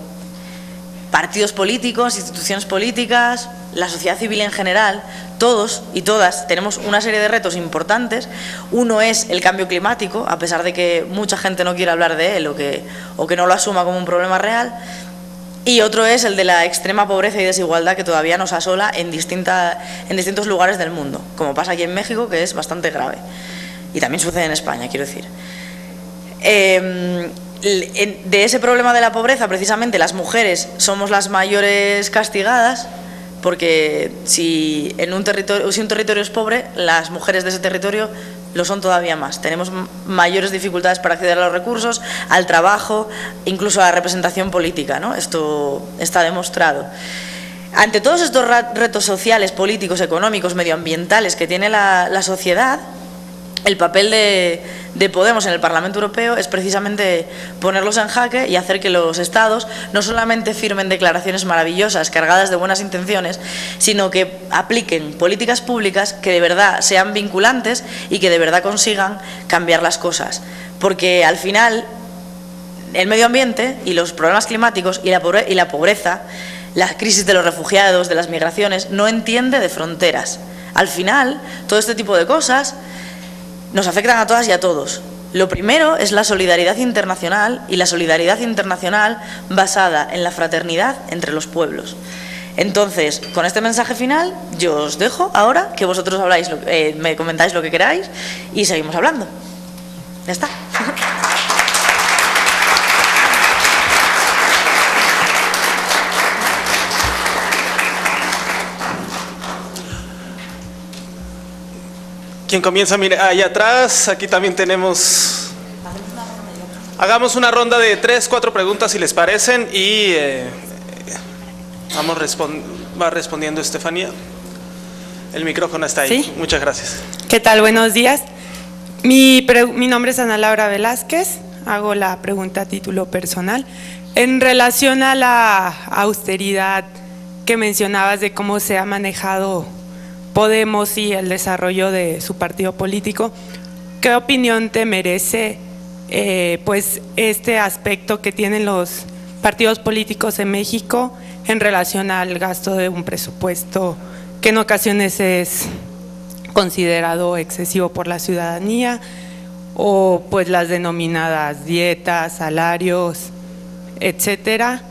partidos políticos, instituciones políticas, la sociedad civil en general, todos y todas tenemos una serie de retos importantes. Uno es el cambio climático, a pesar de que mucha gente no quiera hablar de él o que no lo asuma como un problema real. Y otro es el de la extrema pobreza y desigualdad que todavía nos asola en distintos lugares del mundo, como pasa aquí en México, que es bastante grave. Y también sucede en España, quiero decir. De ese problema de la pobreza, precisamente las mujeres somos las mayores castigadas, porque si un territorio es pobre, las mujeres de ese territorio lo son todavía más. Tenemos mayores dificultades para acceder a los recursos, al trabajo, incluso a la representación política, ¿no? Esto está demostrado. Ante todos estos retos sociales, políticos, económicos, medioambientales que tiene la sociedad, el papel de Podemos en el Parlamento Europeo es precisamente ponerlos en jaque y hacer que los Estados no solamente firmen declaraciones maravillosas, cargadas de buenas intenciones, sino que apliquen políticas públicas que de verdad sean vinculantes y que de verdad consigan cambiar las cosas. Porque al final el medio ambiente y los problemas climáticos y la pobreza, la crisis de los refugiados, de las migraciones, no entiende de fronteras. Al final, todo este tipo de cosas nos afectan a todas y a todos. Lo primero es la solidaridad internacional, y la solidaridad internacional basada en la fraternidad entre los pueblos. Entonces, con este mensaje final, yo os dejo ahora que vosotros habláis, me comentáis lo que queráis y seguimos hablando. Ya está. ¿Quién comienza? Mire, allá atrás, aquí también tenemos... Hagamos una ronda de 3, 4 preguntas si les parecen y va respondiendo Estefanía. El micrófono está ahí. ¿Sí? Muchas gracias. ¿Qué tal? Buenos días. Mi nombre es Ana Laura Velázquez. Hago la pregunta a título personal. En relación a la austeridad que mencionabas de cómo se ha manejado Podemos y el desarrollo de su partido político, ¿qué opinión te merece pues este aspecto que tienen los partidos políticos en México en relación al gasto de un presupuesto que en ocasiones es considerado excesivo por la ciudadanía, o pues las denominadas dietas, salarios, etcétera?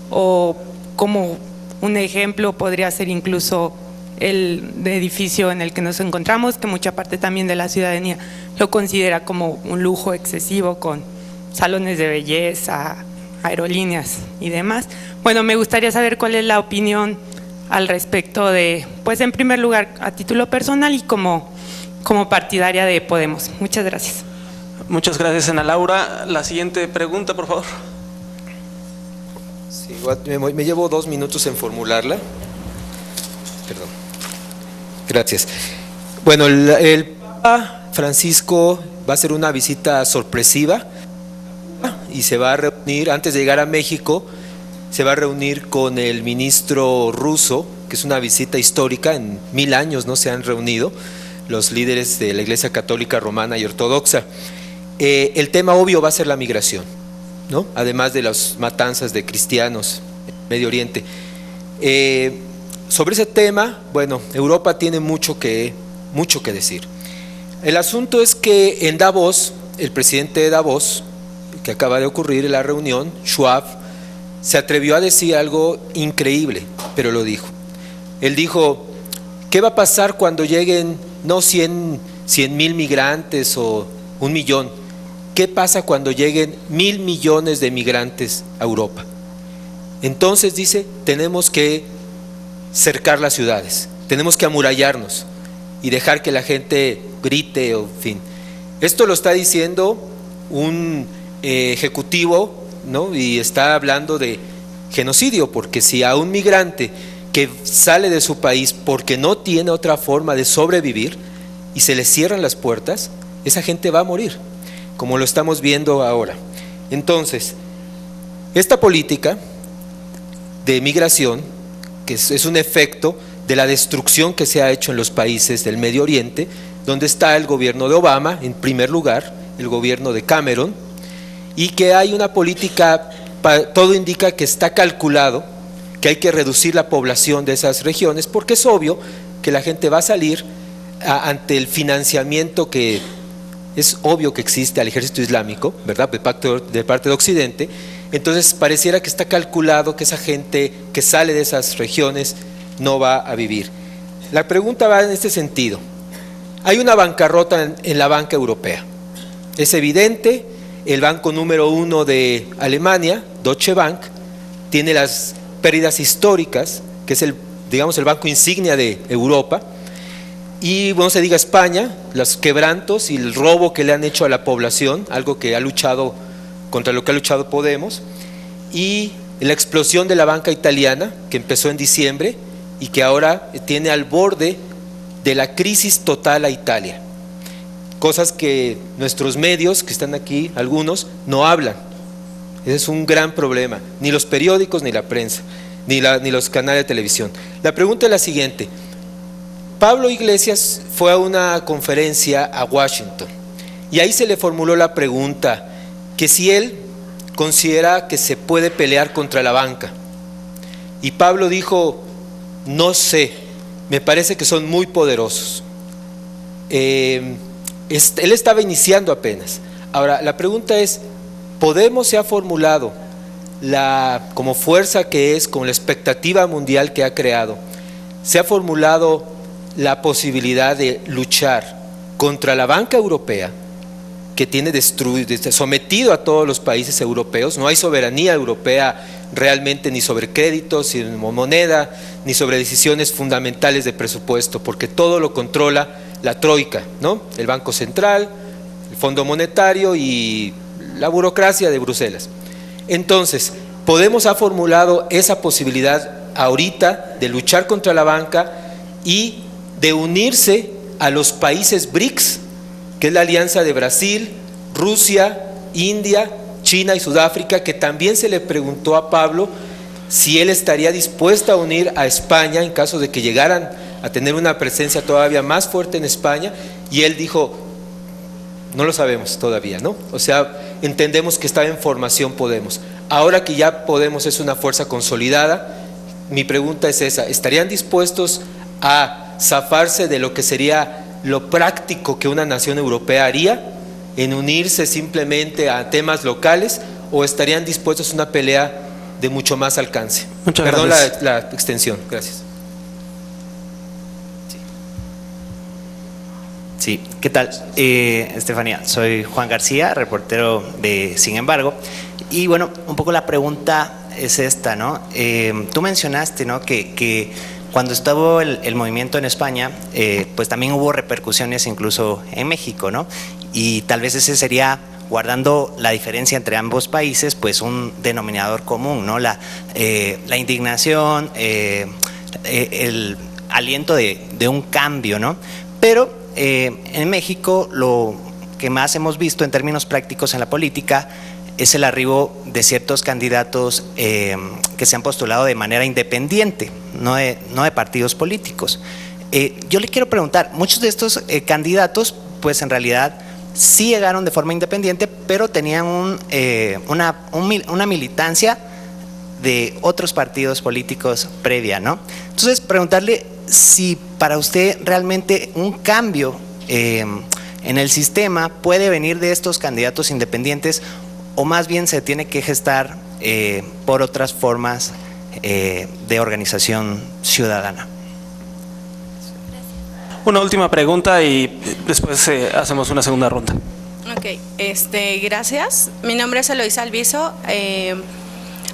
O como un ejemplo podría ser incluso el edificio en el que nos encontramos, que mucha parte también de la ciudadanía lo considera como un lujo excesivo, con salones de belleza, aerolíneas y demás. Bueno, me gustaría saber cuál es la opinión al respecto de, pues en primer lugar, a título personal y como partidaria de Podemos. Muchas gracias. Muchas gracias, Ana Laura. La siguiente pregunta, por favor. Sí, me llevo 2 minutos en formularla. Perdón. Gracias. Bueno, el Papa Francisco va a hacer una visita sorpresiva y se va a reunir, antes de llegar a México, se va a reunir con el ministro ruso, que es una visita histórica. En 1000 años no se han reunido los líderes de la Iglesia Católica Romana y Ortodoxa. El tema obvio va a ser la migración, ¿no? Además de las matanzas de cristianos en Medio Oriente. Sobre ese tema, bueno, Europa tiene mucho que decir. El asunto es que en Davos, el presidente de Davos, que acaba de ocurrir en la reunión, Schwab, se atrevió a decir algo increíble, pero lo dijo. Él dijo, ¿qué va a pasar cuando lleguen no 100,000 migrantes o 1 millón? ¿Qué pasa cuando lleguen 1,000 millones de migrantes a Europa? Entonces dice, tenemos que cercar las ciudades, tenemos que amurallarnos y dejar que la gente grite, o en fin. Esto lo está diciendo un ejecutivo, ¿no? Y está hablando de genocidio, porque si a un migrante que sale de su país porque no tiene otra forma de sobrevivir y se le cierran las puertas, esa gente va a morir, como lo estamos viendo ahora. Entonces, esta política de migración, que es un efecto de la destrucción que se ha hecho en los países del Medio Oriente, donde está el gobierno de Obama, en primer lugar, el gobierno de Cameron, y que hay una política, todo indica que está calculado, que hay que reducir la población de esas regiones, porque es obvio que la gente va a salir ante el financiamiento que es obvio que existe al ejército islámico, ¿verdad?, de parte de Occidente. Entonces pareciera que está calculado que esa gente que sale de esas regiones no va a vivir. La pregunta va en este sentido. Hay una bancarrota en la banca europea. Es evidente, el banco número 1 de Alemania, Deutsche Bank, tiene las pérdidas históricas, que es el banco insignia de Europa. Y bueno, se diga España, los quebrantos y el robo que le han hecho a la población, algo que ha luchado contra lo que ha luchado Podemos, y la explosión de la banca italiana, que empezó en diciembre y que ahora tiene al borde de la crisis total a Italia. Cosas que nuestros medios, que están aquí, algunos, no hablan. Ese es un gran problema, ni los periódicos, ni la prensa, ni los canales de televisión. La pregunta es la siguiente. Pablo Iglesias fue a una conferencia a Washington y ahí se le formuló la pregunta que si él considera que se puede pelear contra la banca. Y Pablo dijo, no sé, me parece que son muy poderosos. Él estaba iniciando apenas. Ahora, la pregunta es, ¿Podemos se ha formulado como fuerza que es, con la expectativa mundial que ha creado, se ha formulado la posibilidad de luchar contra la banca europea, que tiene sometido a todos los países europeos? No hay soberanía europea realmente ni sobre créditos, ni moneda, ni sobre decisiones fundamentales de presupuesto, porque todo lo controla la troika, ¿no? El Banco Central, el Fondo Monetario y la burocracia de Bruselas. Entonces, Podemos ha formulado esa posibilidad ahorita de luchar contra la banca y de unirse a los países BRICS, que es la alianza de Brasil, Rusia, India, China y Sudáfrica, que también se le preguntó a Pablo si él estaría dispuesto a unir a España en caso de que llegaran a tener una presencia todavía más fuerte en España, y él dijo, no lo sabemos todavía, ¿no? O sea, entendemos que está en formación Podemos. Ahora que ya Podemos es una fuerza consolidada, mi pregunta es esa, ¿estarían dispuestos a zafarse de lo que sería lo práctico que una nación europea haría, en unirse simplemente a temas locales, o estarían dispuestos a una pelea de mucho más alcance? Muchas Perdón gracias. la extensión, gracias. Sí, ¿qué tal? Estefanía, soy Juan García, reportero de Sin Embargo, y bueno, un poco la pregunta es esta, ¿no? Tú mencionaste, ¿no?, que cuando estuvo el movimiento en España, pues también hubo repercusiones incluso en México, ¿no? Y tal vez ese sería, guardando la diferencia entre ambos países, pues un denominador común, ¿no? La indignación, el aliento de un cambio, ¿no? Pero en México lo que más hemos visto en términos prácticos en la política es el arribo de ciertos candidatos que se han postulado de manera independiente, no de partidos políticos. Yo le quiero preguntar, muchos de estos candidatos pues en realidad sí llegaron de forma independiente, pero tenían una militancia de otros partidos políticos previa, ¿no? Entonces, preguntarle si para usted realmente un cambio en el sistema puede venir de estos candidatos independientes, o más bien se tiene que gestar por otras formas de organización ciudadana. Una última pregunta y después hacemos una segunda ronda. Ok, gracias. Mi nombre es Eloisa Alviso.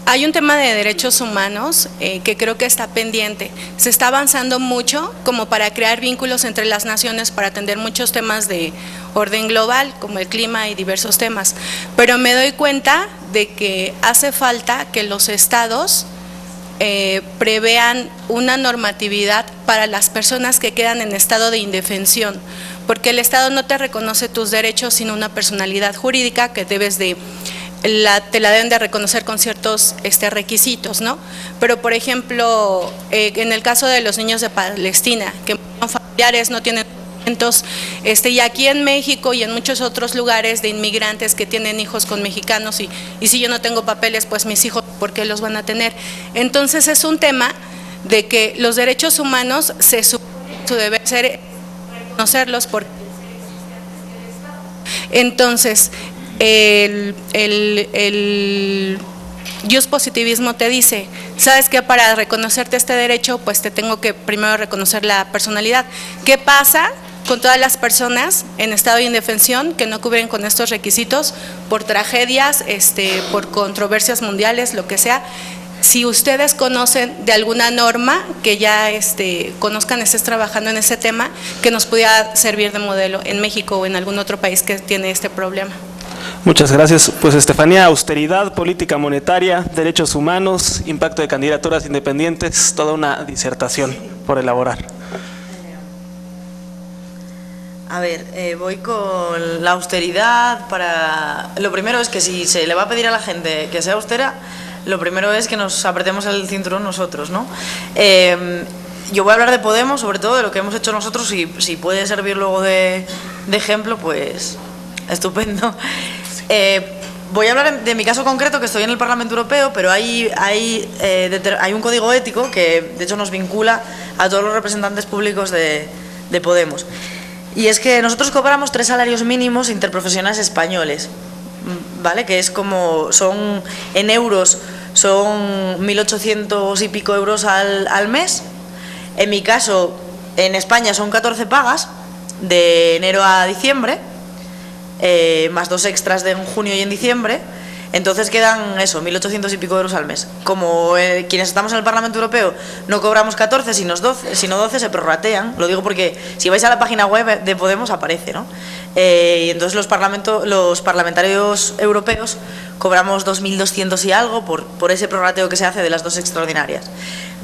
Hay un tema de derechos humanos que creo que está pendiente. Se está avanzando mucho como para crear vínculos entre las naciones para atender muchos temas de orden global, como el clima y diversos temas. Pero me doy cuenta de que hace falta que los estados prevean una normatividad para las personas que quedan en estado de indefensión, porque el Estado no te reconoce tus derechos sin una personalidad jurídica que te la deben de reconocer con ciertos requisitos, ¿no? Pero, por ejemplo, en el caso de los niños de Palestina, que son familiares, no tienen documentos, y aquí en México y en muchos otros lugares de inmigrantes que tienen hijos con mexicanos, y si yo no tengo papeles, pues mis hijos, ¿por qué los van a tener? Entonces es un tema de que los derechos humanos su deber ser reconocerlos porque entonces el positivismo te dice, sabes que para reconocerte este derecho, pues te tengo que primero reconocer la personalidad. ¿Qué pasa con todas las personas en estado de indefensión que no cubren con estos requisitos por tragedias, por controversias mundiales, lo que sea? Si ustedes conocen de alguna norma que ya conozcan, estés trabajando en ese tema, que nos pudiera servir de modelo en México o en algún otro país que tiene este problema. Muchas gracias. Pues Estefanía, austeridad, política monetaria, derechos humanos, impacto de candidaturas independientes, toda una disertación por elaborar. A ver, voy con la austeridad lo primero es que si se le va a pedir a la gente que sea austera, lo primero es que nos apretemos el cinturón nosotros, ¿no? Yo voy a hablar de Podemos, sobre todo de lo que hemos hecho nosotros, y si puede servir luego de ejemplo, pues estupendo. Voy a hablar de mi caso concreto, que estoy en el Parlamento Europeo, pero hay un código ético que de hecho nos vincula a todos los representantes públicos de Podemos. Y es que nosotros cobramos 3 salarios mínimos interprofesionales españoles, ¿vale? Que es como, son en euros, son 1.800 y pico euros al mes. En mi caso, en España son 14 pagas, de enero a diciembre, más 2 extras de en junio y en diciembre. Entonces quedan eso, 1.800 y pico euros al mes. Como quienes estamos en el Parlamento Europeo no cobramos 14, sino 12 se prorratean. Lo digo porque si vais a la página web de Podemos aparece, ¿no? Y entonces los parlamentarios europeos cobramos 2.200 y algo por ese prorrateo que se hace de las 2 extraordinarias.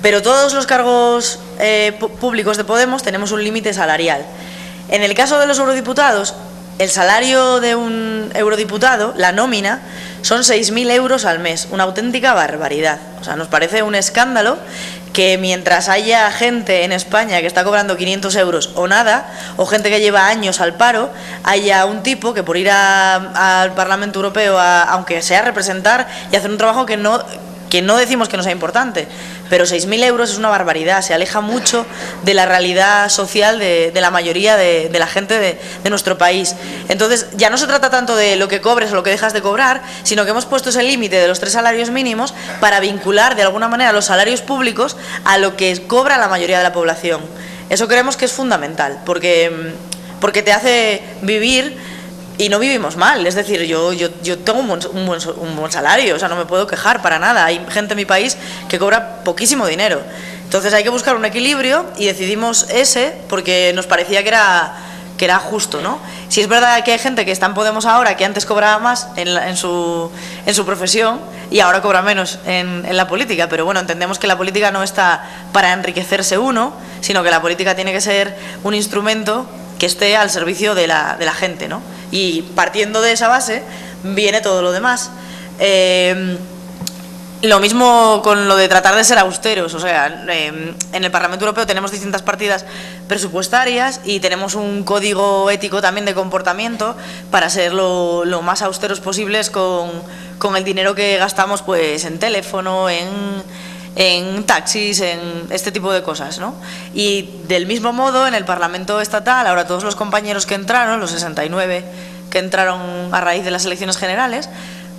Pero todos los cargos públicos de Podemos tenemos un límite salarial. En el caso de los eurodiputados, el salario de un eurodiputado, la nómina, son 6.000 euros al mes, una auténtica barbaridad. O sea, nos parece un escándalo que mientras haya gente en España que está cobrando 500 euros o nada, o gente que lleva años al paro, haya un tipo que por ir al Parlamento Europeo, aunque sea representar y hacer un trabajo que no decimos que no sea importante, pero 6.000 euros es una barbaridad, se aleja mucho de la realidad social de la mayoría de la gente de nuestro país. Entonces ya no se trata tanto de lo que cobres o lo que dejas de cobrar, sino que hemos puesto ese límite de los 3 salarios mínimos para vincular de alguna manera los salarios públicos a lo que cobra la mayoría de la población. Eso creemos que es fundamental, porque te hace vivir. Y no vivimos mal, es decir, yo tengo un buen salario, o sea, no me puedo quejar para nada. Hay gente en mi país que cobra poquísimo dinero. Entonces hay que buscar un equilibrio y decidimos ese porque nos parecía que era justo, ¿no? Si es verdad que hay gente que está en Podemos ahora que antes cobraba más en su profesión y ahora cobra menos en la política, pero bueno, entendemos que la política no está para enriquecerse uno, sino que la política tiene que ser un instrumento que esté al servicio de la gente, ¿no? Y partiendo de esa base viene todo lo demás. Lo mismo con lo de tratar de ser austeros, o sea, en el Parlamento Europeo tenemos distintas partidas presupuestarias y tenemos un código ético también de comportamiento para ser lo más austeros posibles con el dinero que gastamos, pues en teléfono, en taxis, en este tipo de cosas, ¿no? Y del mismo modo, en el Parlamento Estatal, ahora todos los compañeros que entraron, los 69 que entraron a raíz de las elecciones generales,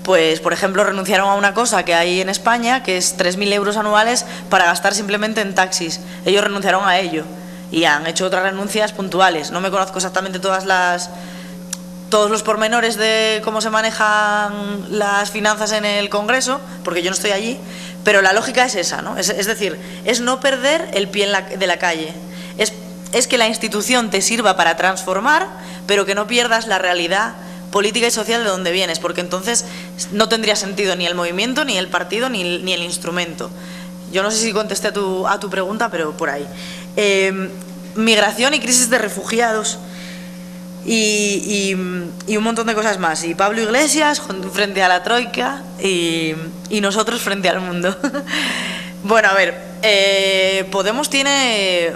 pues, por ejemplo, renunciaron a una cosa que hay en España, que es 3.000 euros anuales para gastar simplemente en taxis. Ellos renunciaron a ello y han hecho otras renuncias puntuales. No me conozco exactamente todas todos los pormenores de cómo se manejan las finanzas en el Congreso, porque yo no estoy allí, pero la lógica es esa, ¿no? Es decir, es no perder el pie de la calle. Es que la institución te sirva para transformar, pero que no pierdas la realidad política y social de donde vienes, porque entonces no tendría sentido ni el movimiento, ni el partido, ni el instrumento. Yo no sé si contesté a tu pregunta, pero por ahí. Migración y crisis de refugiados. Y un montón de cosas más. Y Pablo Iglesias frente a la Troika y nosotros frente al mundo. Bueno, a ver, Podemos tiene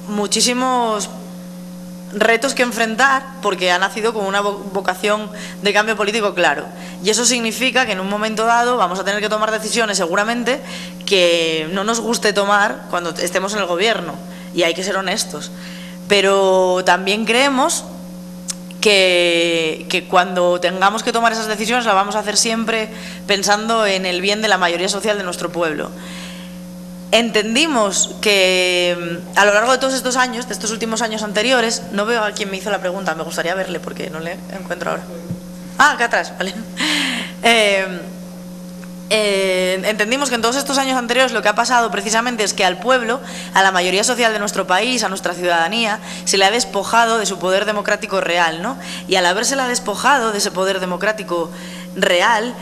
muchísimos retos que enfrentar porque ha nacido con una vocación de cambio político claro. Y eso significa que en un momento dado vamos a tener que tomar decisiones seguramente que no nos guste tomar cuando estemos en el gobierno. Y hay que ser honestos. Pero también creemos que cuando tengamos que tomar esas decisiones las vamos a hacer siempre pensando en el bien de la mayoría social de nuestro pueblo. Entendimos que a lo largo de todos estos años, de estos últimos años anteriores, no veo a quien me hizo la pregunta, me gustaría verle porque no le encuentro ahora. Ah, acá atrás, vale. Entendimos que en todos estos años anteriores lo que ha pasado precisamente es que al pueblo, a la mayoría social de nuestro país, a nuestra ciudadanía, se le ha despojado de su poder democrático real, ¿no? Y al habérsela despojado de ese poder democrático real,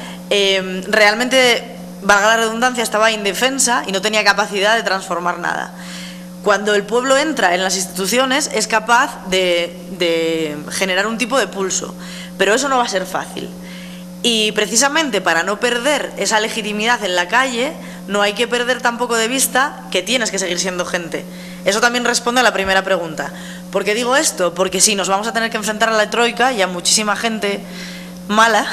realmente, valga la redundancia, estaba indefensa y no tenía capacidad de transformar nada. Cuando el pueblo entra en las instituciones es capaz de generar un tipo de pulso, pero eso no va a ser fácil. Y precisamente para no perder esa legitimidad en la calle, no hay que perder tampoco de vista que tienes que seguir siendo gente. Eso también responde a la primera pregunta. ¿Por qué digo esto? Porque sí, nos vamos a tener que enfrentar a la Troika y a muchísima gente mala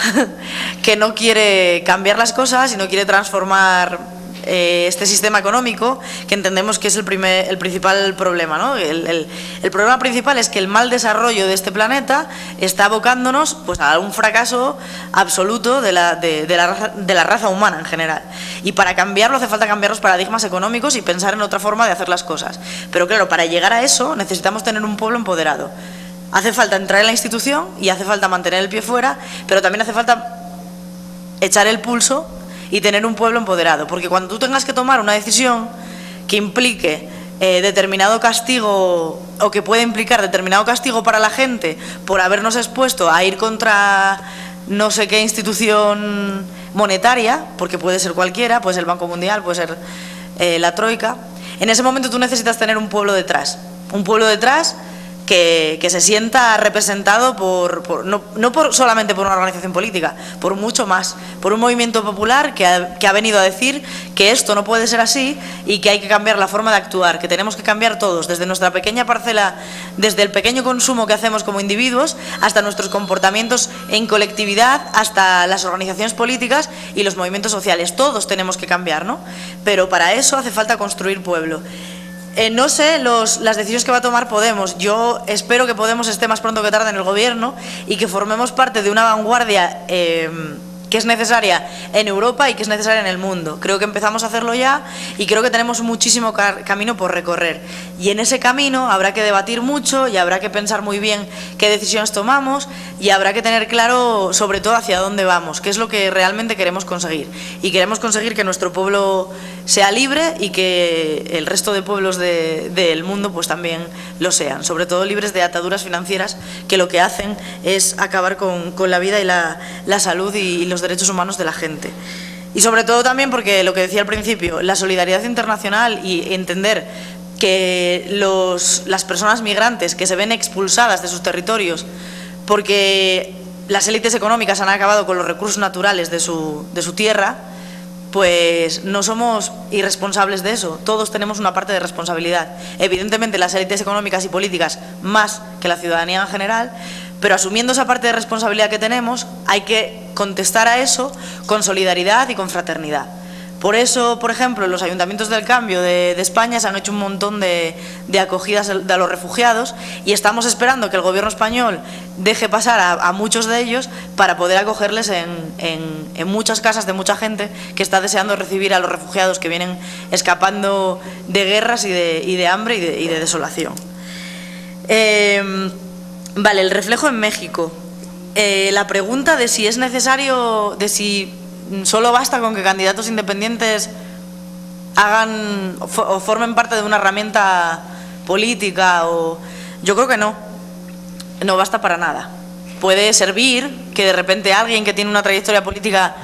que no quiere cambiar las cosas y no quiere transformar este sistema económico, que entendemos que es el principal problema, ¿no? El problema principal es que el mal desarrollo de este planeta está abocándonos pues, a un fracaso absoluto de la raza humana en general. Y para cambiarlo hace falta cambiar los paradigmas económicos y pensar en otra forma de hacer las cosas. Pero claro, para llegar a eso necesitamos tener un pueblo empoderado. Hace falta entrar en la institución y hace falta mantener el pie fuera, pero también hace falta echar el pulso y tener un pueblo empoderado, porque cuando tú tengas que tomar una decisión que implique determinado castigo o que pueda implicar determinado castigo para la gente por habernos expuesto a ir contra no sé qué institución monetaria, porque puede ser cualquiera, puede ser el Banco Mundial, puede ser la Troika, en ese momento tú necesitas tener un pueblo detrás que se sienta representado no solamente por una organización política, por mucho más, por un movimiento popular que ha venido a decir que esto no puede ser así y que hay que cambiar la forma de actuar, que tenemos que cambiar todos, desde nuestra pequeña parcela, desde el pequeño consumo que hacemos como individuos, hasta nuestros comportamientos en colectividad, hasta las organizaciones políticas y los movimientos sociales. Todos tenemos que cambiar, ¿no? Pero para eso hace falta construir pueblo. No sé las decisiones que va a tomar Podemos. Yo espero que Podemos esté más pronto que tarde en el gobierno y que formemos parte de una vanguardia que es necesaria en Europa y que es necesaria en el mundo. Creo que empezamos a hacerlo ya y creo que tenemos muchísimo camino por recorrer. Y en ese camino habrá que debatir mucho y habrá que pensar muy bien qué decisiones tomamos y habrá que tener claro sobre todo hacia dónde vamos, qué es lo que realmente queremos conseguir. Y queremos conseguir que nuestro pueblo sea libre y que el resto de pueblos del mundo pues también lo sean, sobre todo libres de ataduras financieras que lo que hacen es acabar con la vida y la salud y los derechos humanos de la gente. Y sobre todo también porque lo que decía al principio, la solidaridad internacional y entender que las personas migrantes que se ven expulsadas de sus territorios porque las élites económicas han acabado con los recursos naturales de su tierra, pues no somos irresponsables de eso, todos tenemos una parte de responsabilidad. Evidentemente las élites económicas y políticas más que la ciudadanía en general, pero asumiendo esa parte de responsabilidad que tenemos, hay que contestar a eso con solidaridad y con fraternidad. Por eso, por ejemplo, en los ayuntamientos del cambio de España se han hecho un montón de acogidas a los refugiados y estamos esperando que el gobierno español deje pasar a muchos de ellos para poder acogerles en muchas casas de mucha gente que está deseando recibir a los refugiados que vienen escapando de guerras y de hambre y de desolación. Vale, el reflejo en México. la pregunta de si es necesario, de si solo basta con que candidatos independientes hagan o formen parte de una herramienta política, yo creo que no basta para nada. Puede servir que de repente alguien que tiene una trayectoria política,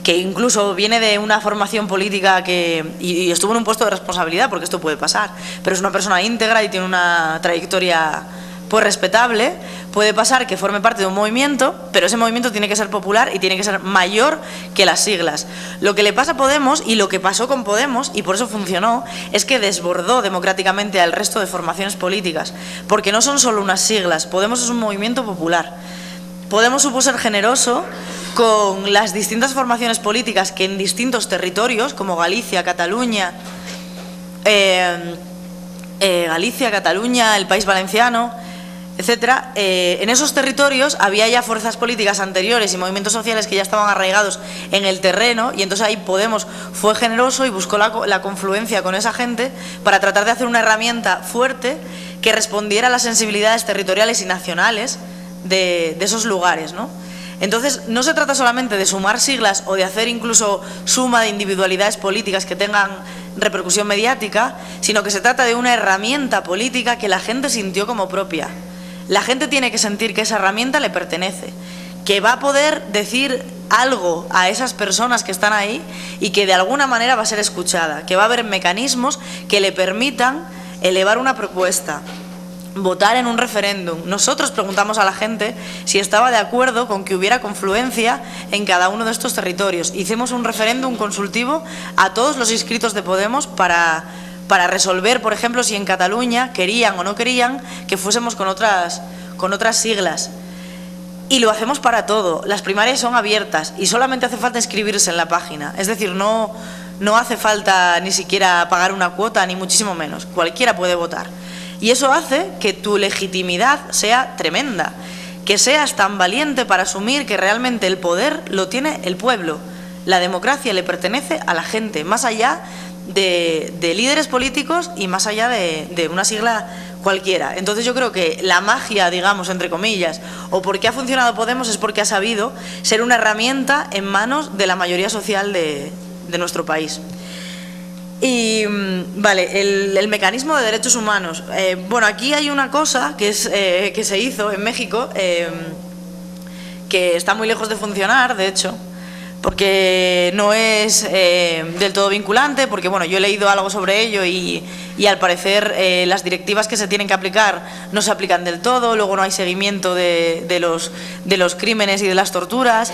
que incluso viene de una formación política y estuvo en un puesto de responsabilidad, porque esto puede pasar, pero es una persona íntegra y tiene una trayectoria pues respetable, puede pasar que forme parte de un movimiento, pero ese movimiento tiene que ser popular y tiene que ser mayor que las siglas. Lo que le pasa a Podemos y lo que pasó con Podemos, y por eso funcionó, es que desbordó democráticamente al resto de formaciones políticas, porque no son solo unas siglas, Podemos es un movimiento popular. Podemos supo ser generoso con las distintas formaciones políticas que en distintos territorios, como Galicia, Cataluña, el País Valenciano, etcétera, en esos territorios había ya fuerzas políticas anteriores y movimientos sociales que ya estaban arraigados en el terreno, y entonces ahí Podemos fue generoso y buscó la confluencia con esa gente para tratar de hacer una herramienta fuerte que respondiera a las sensibilidades territoriales y nacionales de esos lugares, ¿no? Entonces, no se trata solamente de sumar siglas o de hacer incluso suma de individualidades políticas que tengan repercusión mediática, sino que se trata de una herramienta política que la gente sintió como propia. La gente tiene que sentir que esa herramienta le pertenece, que va a poder decir algo a esas personas que están ahí y que de alguna manera va a ser escuchada, que va a haber mecanismos que le permitan elevar una propuesta, votar en un referéndum. Nosotros preguntamos a la gente si estaba de acuerdo con que hubiera confluencia en cada uno de estos territorios. Hicimos un referéndum consultivo a todos los inscritos de Podemos para resolver, por ejemplo, si en Cataluña querían o no querían que fuésemos con otras siglas. Y lo hacemos para todo. Las primarias son abiertas y solamente hace falta inscribirse en la página. Es decir, no hace falta ni siquiera pagar una cuota, ni muchísimo menos. Cualquiera puede votar. Y eso hace que tu legitimidad sea tremenda, que seas tan valiente para asumir que realmente el poder lo tiene el pueblo. La democracia le pertenece a la gente, más allá de líderes políticos y más allá de una sigla cualquiera. Entonces yo creo que la magia, digamos, entre comillas, o por qué ha funcionado Podemos es porque ha sabido ser una herramienta en manos de la mayoría social de nuestro país. Y vale, el mecanismo de derechos humanos. Bueno, aquí hay una cosa que se hizo en México, que está muy lejos de funcionar, de hecho, porque no es del todo vinculante, porque bueno, yo he leído algo sobre ello y al parecer las directivas que se tienen que aplicar no se aplican del todo, luego no hay seguimiento de los crímenes y de las torturas.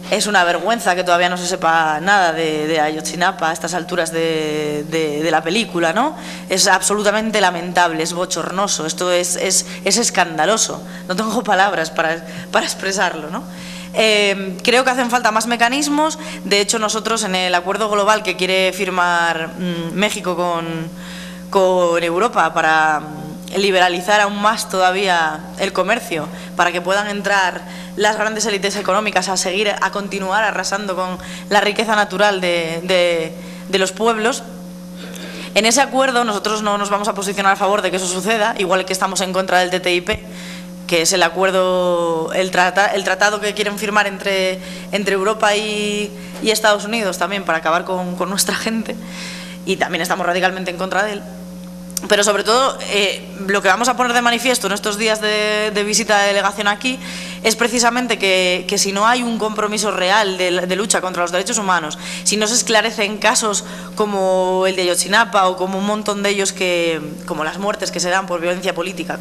Es una vergüenza que todavía no se sepa nada de Ayotzinapa a estas alturas de la película, ¿no? Es absolutamente lamentable, es bochornoso, esto es escandaloso. No tengo palabras para expresarlo, ¿no? Creo que hacen falta más mecanismos. De hecho, nosotros en el acuerdo global que quiere firmar México con Europa para liberalizar aún más todavía el comercio, para que puedan entrar las grandes élites económicas a continuar arrasando con la riqueza natural de los pueblos. En ese acuerdo nosotros no nos vamos a posicionar a favor de que eso suceda, igual que estamos en contra del TTIP, que es el acuerdo, el tratado que quieren firmar entre Europa y Estados Unidos también para acabar con nuestra gente, y también estamos radicalmente en contra de él. Pero sobre todo, lo que vamos a poner de manifiesto en estos días de visita de delegación aquí es precisamente que si no hay un compromiso real de lucha contra los derechos humanos, si no se esclarecen casos como el de Ayotzinapa o como un montón de ellos como las muertes que se dan por violencia política,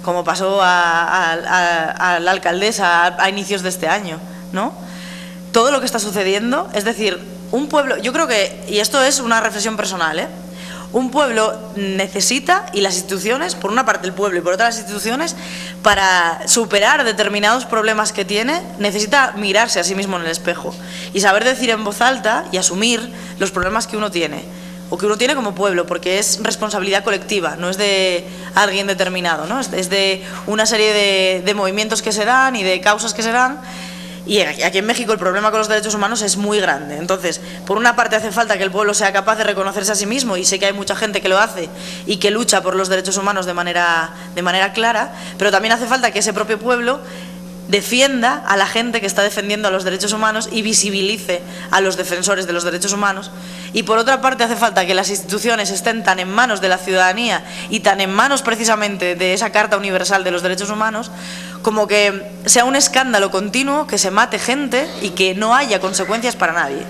como pasó a la alcaldesa a inicios de este año, ¿no? Todo lo que está sucediendo, es decir, un pueblo, yo creo que, y esto es una reflexión personal, un pueblo necesita, y las instituciones, por una parte el pueblo y por otra las instituciones, para superar determinados problemas que tiene, necesita mirarse a sí mismo en el espejo y saber decir en voz alta y asumir los problemas que uno tiene, o que uno tiene como pueblo, porque es responsabilidad colectiva, no es de alguien determinado, ¿no? Es de una serie de movimientos que se dan y de causas que se dan. Y aquí en México el problema con los derechos humanos es muy grande. Entonces, por una parte hace falta que el pueblo sea capaz de reconocerse a sí mismo, y sé que hay mucha gente que lo hace y que lucha por los derechos humanos de manera clara, pero también hace falta que ese propio pueblo defienda a la gente que está defendiendo a los derechos humanos y visibilice a los defensores de los derechos humanos. Y por otra parte hace falta que las instituciones estén tan en manos de la ciudadanía y tan en manos precisamente de esa Carta Universal de los Derechos Humanos, como que sea un escándalo continuo, que se mate gente y que no haya consecuencias para nadie.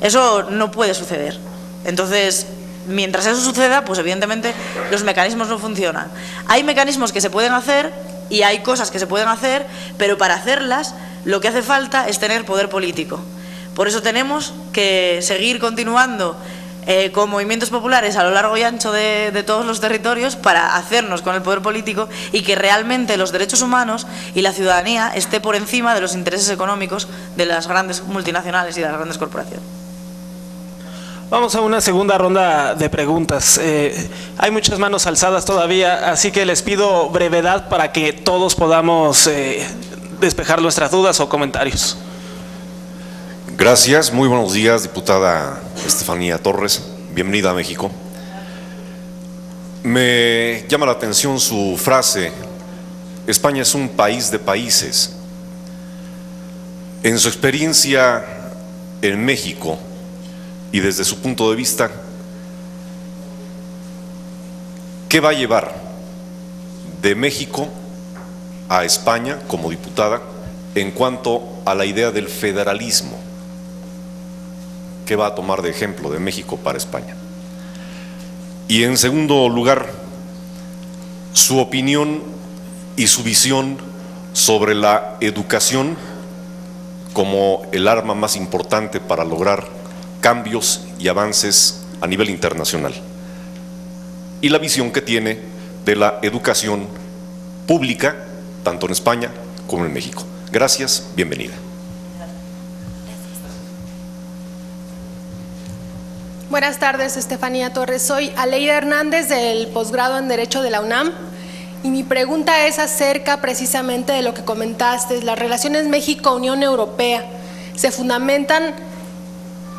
Eso no puede suceder. Entonces, mientras eso suceda, pues evidentemente los mecanismos no funcionan. Hay mecanismos que se pueden hacer y hay cosas que se pueden hacer, pero para hacerlas lo que hace falta es tener poder político. Por eso tenemos que seguir continuando con movimientos populares a lo largo y ancho de todos los territorios para hacernos con el poder político y que realmente los derechos humanos y la ciudadanía esté por encima de los intereses económicos de las grandes multinacionales y de las grandes corporaciones. Vamos a una segunda ronda de preguntas. Hay muchas manos alzadas todavía, así que les pido brevedad para que todos podamos despejar nuestras dudas o comentarios. Gracias, muy buenos días, diputada Estefanía Torres, bienvenida a México. Me llama la atención su frase, España es un país de países. En su experiencia en México, y desde su punto de vista, ¿qué va a llevar de México a España como diputada en cuanto a la idea del federalismo? ¿Qué va a tomar de ejemplo de México para España? Y en segundo lugar, su opinión y su visión sobre la educación como el arma más importante para lograr cambios y avances a nivel internacional, y la visión que tiene de la educación pública, tanto en España como en México. Gracias, bienvenida. Buenas tardes, Estefanía Torres. Soy Aleida Hernández del posgrado en Derecho de la UNAM y mi pregunta es acerca precisamente de lo que comentaste. Las relaciones México-Unión Europea se fundamentan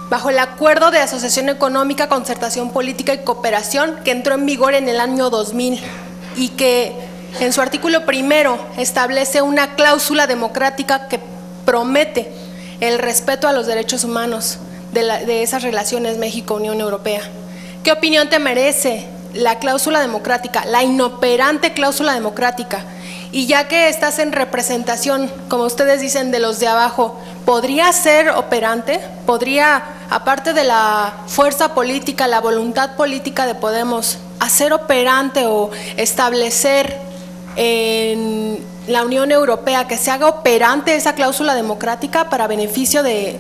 bajo el Acuerdo de Asociación Económica, Concertación Política y Cooperación, que entró en vigor en el año 2000 y que en su artículo primero establece una cláusula democrática que promete el respeto a los derechos humanos de esas relaciones México-Unión Europea. ¿Qué opinión te merece la cláusula democrática, la inoperante cláusula democrática? Y ya que estás en representación, como ustedes dicen, de los de abajo, ¿podría ser operante? ¿Podría, aparte de la fuerza política, la voluntad política de Podemos, hacer operante o establecer en la Unión Europea que se haga operante esa cláusula democrática para beneficio de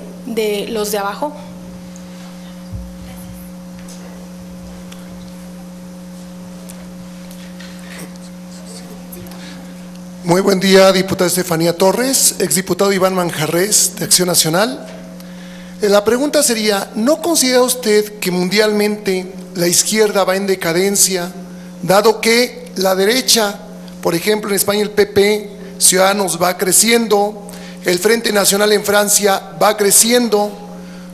los de abajo? Muy buen día, diputada Estefanía Torres, exdiputado Iván Manjarrés, de Acción Nacional. La pregunta sería, ¿no considera usted que mundialmente la izquierda va en decadencia, dado que la derecha, por ejemplo en España el PP, Ciudadanos va creciendo, el Frente Nacional en Francia va creciendo,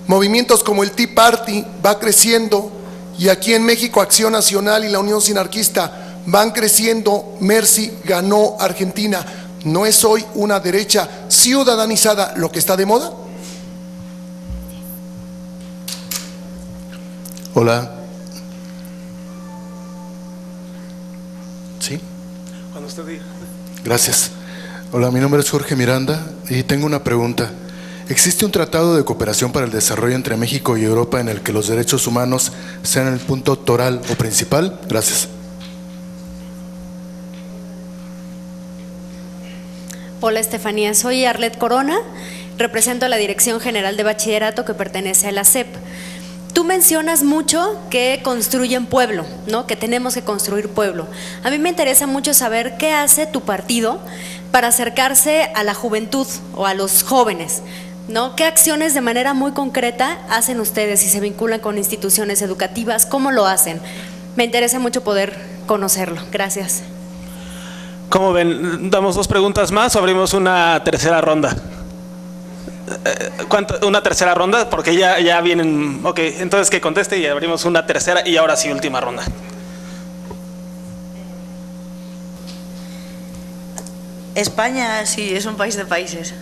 movimientos como el Tea Party va creciendo, y aquí en México Acción Nacional y la Unión Sinarquista van creciendo? Mercy ganó Argentina. ¿No es hoy una derecha ciudadanizada lo que está de moda? Hola. ¿Sí? Cuando usted diga. Gracias. Hola, mi nombre es Jorge Miranda y tengo una pregunta. ¿Existe un tratado de cooperación para el desarrollo entre México y Europa en el que los derechos humanos sean el punto toral o principal? Gracias. Hola Estefanía, soy Arlet Corona, represento a la Dirección General de Bachillerato que pertenece a la SEP. Tú mencionas mucho que construyen pueblo, ¿no? Que tenemos que construir pueblo. A mí me interesa mucho saber qué hace tu partido para acercarse a la juventud o a los jóvenes, ¿no? ¿Qué acciones de manera muy concreta hacen ustedes y se vinculan con instituciones educativas? ¿Cómo lo hacen? Me interesa mucho poder conocerlo. Gracias. ¿Cómo ven? ¿Damos dos preguntas más o abrimos una tercera ronda? ¿Una tercera ronda? Porque ya vienen. Ok, entonces que conteste y abrimos una tercera y ahora sí última ronda. España sí es un país de países.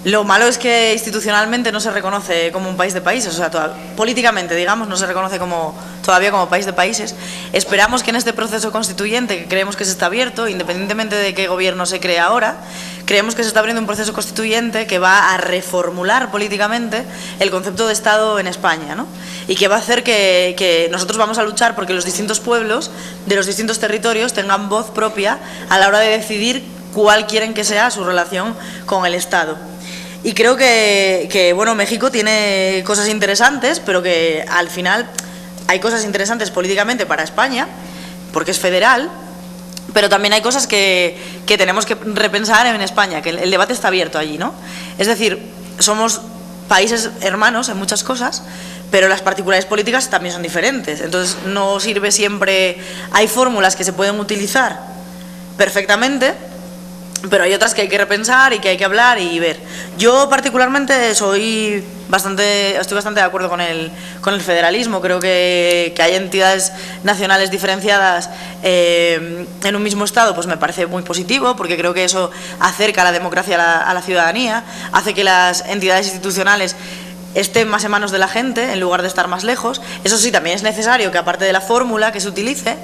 Lo malo es que institucionalmente no se reconoce como un país de países, o sea, políticamente, digamos, no se reconoce todavía como país de países. Esperamos que en este proceso constituyente, que creemos que se está abierto, independientemente de qué gobierno se cree ahora, creemos que se está abriendo un proceso constituyente que va a reformular políticamente el concepto de Estado en España, ¿no? Y que va a hacer que nosotros vamos a luchar porque los distintos pueblos de los distintos territorios tengan voz propia a la hora de decidir cuál quieren que sea su relación con el Estado. Y creo que bueno, México tiene cosas interesantes, pero que al final hay cosas interesantes políticamente para España, porque es federal, pero también hay cosas que tenemos que repensar en España, que el debate está abierto allí, ¿no? Es decir, somos países hermanos en muchas cosas, pero las particularidades políticas también son diferentes. Entonces, no sirve siempre. Hay fórmulas que se pueden utilizar perfectamente, pero hay otras que hay que repensar y que hay que hablar y ver. Yo particularmente estoy bastante de acuerdo con el federalismo. Creo que hay entidades nacionales diferenciadas en un mismo Estado, pues me parece muy positivo, porque creo que eso acerca la democracia a la ciudadanía, hace que las entidades institucionales estén más en manos de la gente en lugar de estar más lejos. Eso sí, también es necesario que, aparte de la fórmula que se utilice,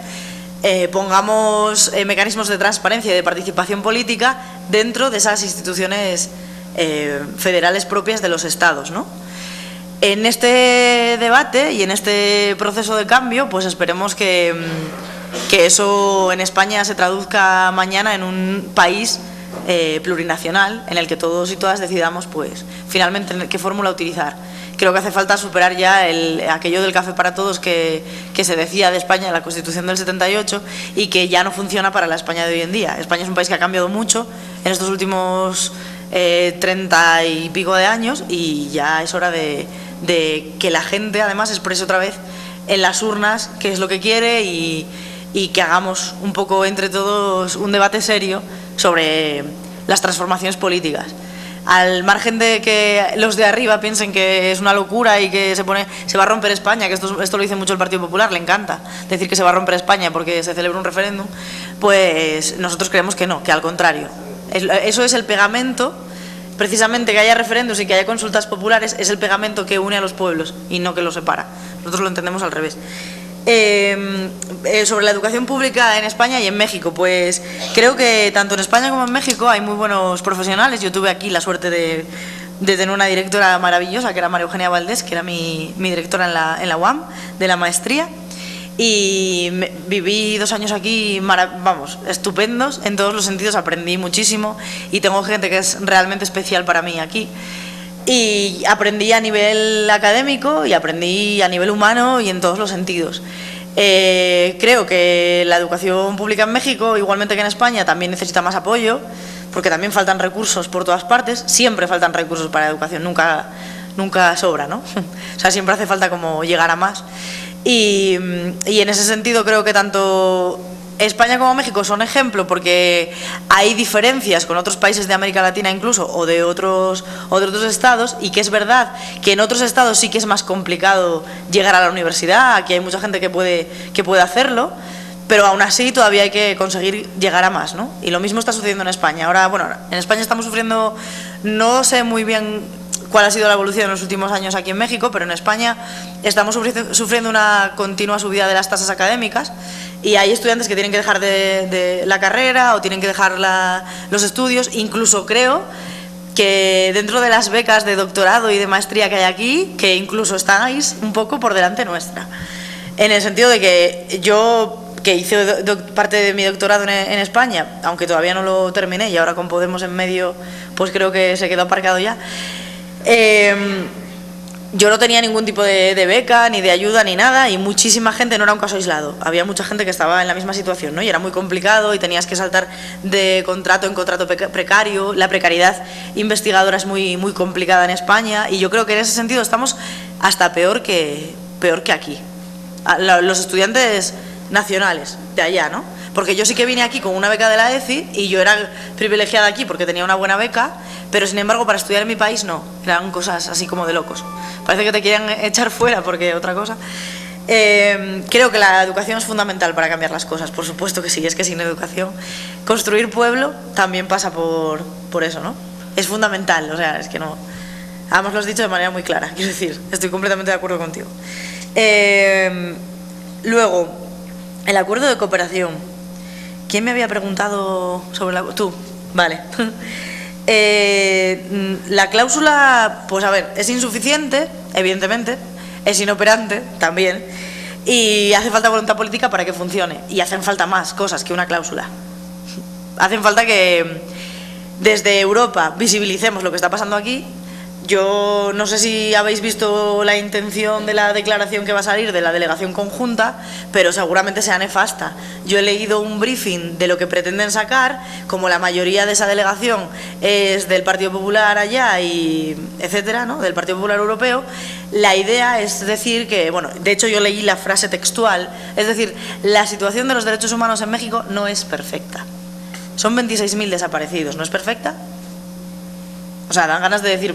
pongamos mecanismos de transparencia y de participación política dentro de esas instituciones federales propias de los estados, ¿no? En este debate y en este proceso de cambio, pues esperemos que eso en España se traduzca mañana en un país plurinacional en el que todos y todas decidamos, pues, finalmente qué fórmula utilizar. Creo que hace falta superar ya aquello del café para todos que se decía de España en la Constitución del 78 y que ya no funciona para la España de hoy en día. España es un país que ha cambiado mucho en estos últimos 30 y pico de años, y ya es hora de que la gente además exprese otra vez en las urnas qué es lo que quiere y que hagamos un poco entre todos un debate serio sobre las transformaciones políticas. Al margen de que los de arriba piensen que es una locura y que se va a romper España, que esto lo dice mucho el Partido Popular, le encanta decir que se va a romper España porque se celebra un referéndum, pues nosotros creemos que no, que al contrario. Eso es el pegamento, precisamente que haya referéndums y que haya consultas populares, es el pegamento que une a los pueblos y no que los separa. Nosotros lo entendemos al revés. Sobre la educación pública en España y en México, pues creo que tanto en España como en México hay muy buenos profesionales. Yo tuve aquí la suerte de tener una directora maravillosa, que era María Eugenia Valdés, que era mi directora en la UAM, de la maestría, y viví 2 años aquí, estupendos en todos los sentidos, aprendí muchísimo y tengo gente que es realmente especial para mí aquí. Y aprendí a nivel académico y aprendí a nivel humano y en todos los sentidos. Creo que la educación pública en México, igualmente que en España, también necesita más apoyo, porque también faltan recursos por todas partes. Siempre faltan recursos para la educación, nunca sobra, ¿no? O sea, siempre hace falta como llegar a más. Y en ese sentido creo que tanto España como México son ejemplo, porque hay diferencias con otros países de América Latina incluso, o de otros estados, y que es verdad que en otros estados sí que es más complicado llegar a la universidad. Aquí hay mucha gente que puede hacerlo, pero aún así todavía hay que conseguir llegar a más, ¿no? Y lo mismo está sucediendo en España. Ahora, bueno, en España estamos sufriendo, no sé muy bien cuál ha sido la evolución en los últimos años aquí en México, pero en España estamos sufriendo una continua subida de las tasas académicas, y hay estudiantes que tienen que dejar de la carrera o tienen que dejar los estudios. Incluso creo que dentro de las becas de doctorado y de maestría que hay aquí, que incluso estáis un poco por delante nuestra, en el sentido de que yo, que hice parte de mi doctorado en España, aunque todavía no lo terminé y ahora con Podemos en medio, pues creo que se quedó aparcado ya, yo no tenía ningún tipo de beca, ni de ayuda, ni nada, y muchísima gente, no era un caso aislado, había mucha gente que estaba en la misma situación, ¿no? Y era muy complicado y tenías que saltar de contrato en contrato precario. La precariedad investigadora es muy, muy complicada en España, y yo creo que en ese sentido estamos hasta peor que aquí. Los estudiantes nacionales de allá, ¿no? Porque yo sí que vine aquí con una beca de la ECI y yo era privilegiada aquí porque tenía una buena beca, pero sin embargo para estudiar en mi país no, eran cosas así como de locos. Parece que te quieren echar fuera porque otra cosa. Creo que la educación es fundamental para cambiar las cosas, por supuesto que sí, es que sin educación construir pueblo también pasa por eso, ¿no? Es fundamental, o sea, es que no... Además lo has dicho de manera muy clara, quiero decir, estoy completamente de acuerdo contigo. Luego, el acuerdo de cooperación. ¿Quién me había preguntado sobre la... Tú, vale. La cláusula, pues a ver, es insuficiente, evidentemente, es inoperante también, y hace falta voluntad política para que funcione, y hacen falta más cosas que una cláusula. Hacen falta que desde Europa visibilicemos lo que está pasando aquí. Yo no sé si habéis visto la intención de la declaración que va a salir de la delegación conjunta, pero seguramente sea nefasta. Yo he leído un briefing de lo que pretenden sacar, como la mayoría de esa delegación es del Partido Popular allá y etcétera, ¿no? Del Partido Popular Europeo. La idea es decir que, bueno, de hecho yo leí la frase textual, es decir, la situación de los derechos humanos en México no es perfecta. Son 26.000 desaparecidos, ¿no es perfecta? O sea, dan ganas de decir,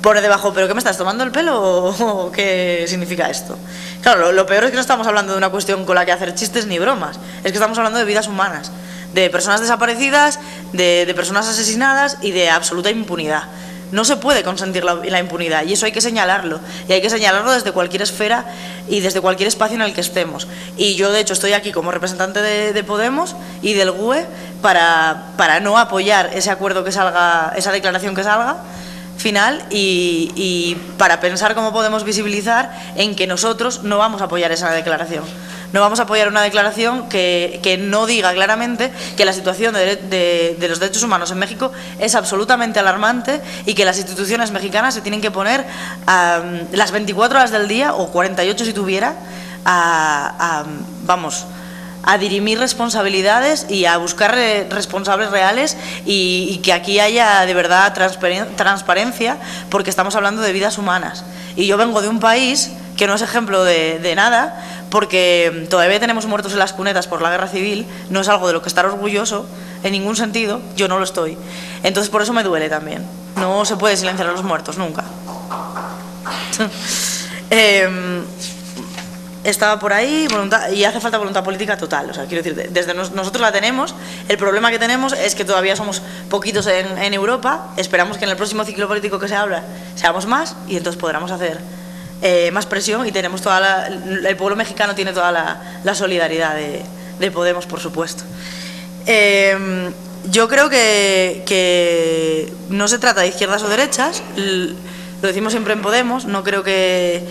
pone debajo, ¿pero qué me estás tomando el pelo o qué significa esto? Claro, lo peor es que no estamos hablando de una cuestión con la que hacer chistes ni bromas, es que estamos hablando de vidas humanas, de personas desaparecidas, de personas asesinadas y de absoluta impunidad. No se puede consentir la impunidad y eso hay que señalarlo, y hay que señalarlo desde cualquier esfera y desde cualquier espacio en el que estemos. Y yo, de hecho, estoy aquí como representante de Podemos y del GUE para no apoyar ese acuerdo que salga, esa declaración que salga final, y para pensar cómo podemos visibilizar en que nosotros no vamos a apoyar esa declaración. No vamos a apoyar una declaración que no diga claramente que la situación de los derechos humanos en México es absolutamente alarmante y que las instituciones mexicanas se tienen que poner las 24 horas del día, o 48 si tuviera, a dirimir responsabilidades y a buscar responsables reales, y que aquí haya de verdad transparencia, porque estamos hablando de vidas humanas. Y yo vengo de un país que no es ejemplo de nada, porque todavía tenemos muertos en las cunetas por la guerra civil, no es algo de lo que estar orgulloso en ningún sentido, yo no lo estoy. Entonces por eso me duele también. No se puede silenciar a los muertos, nunca. Estaba por ahí, y hace falta voluntad política total, o sea, quiero decir, desde nosotros la tenemos. El problema que tenemos es que todavía somos poquitos en Europa. Esperamos que en el próximo ciclo político que se abra seamos más, y entonces podremos hacer más presión, y tenemos el pueblo mexicano tiene toda la solidaridad de Podemos, por supuesto. Yo creo que no se trata de izquierdas o derechas, lo decimos siempre en Podemos. No creo que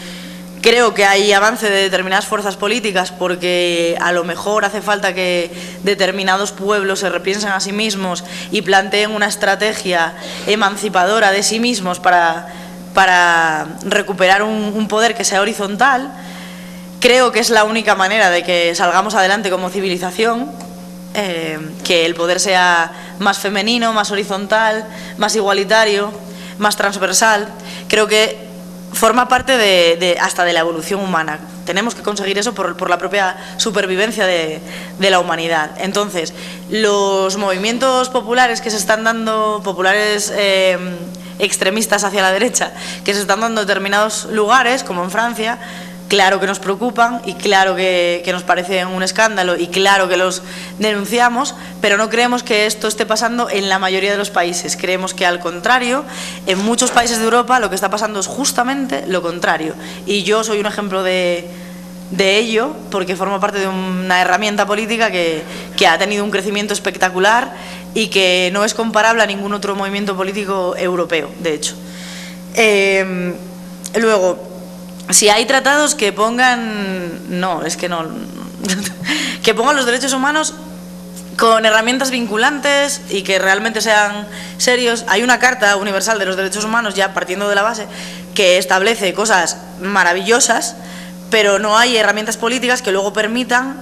hay avance de determinadas fuerzas políticas, porque a lo mejor hace falta que determinados pueblos se repiensen a sí mismos y planteen una estrategia emancipadora de sí mismos para recuperar un poder que sea horizontal. Creo que es la única manera de que salgamos adelante como civilización, que el poder sea más femenino, más horizontal, más igualitario, más transversal. Creo que forma parte hasta de la evolución humana. Tenemos que conseguir eso por la propia supervivencia de la humanidad. Entonces, los movimientos populares que se están dando, populares extremistas hacia la derecha, que se están dando en determinados lugares, como en Francia, claro que nos preocupan, y claro que nos parece un escándalo, y claro que los denunciamos, pero no creemos que esto esté pasando en la mayoría de los países. Creemos que, al contrario, en muchos países de Europa lo que está pasando es justamente lo contrario, y yo soy un ejemplo de ello, porque formo parte de una herramienta política que ha tenido un crecimiento espectacular y que no es comparable a ningún otro movimiento político europeo, de hecho. Luego, si hay tratados que pongan... No, es que no... que pongan los derechos humanos con herramientas vinculantes y que realmente sean serios. Hay una Carta Universal de los Derechos Humanos, ya partiendo de la base, que establece cosas maravillosas, pero no hay herramientas políticas que luego permitan,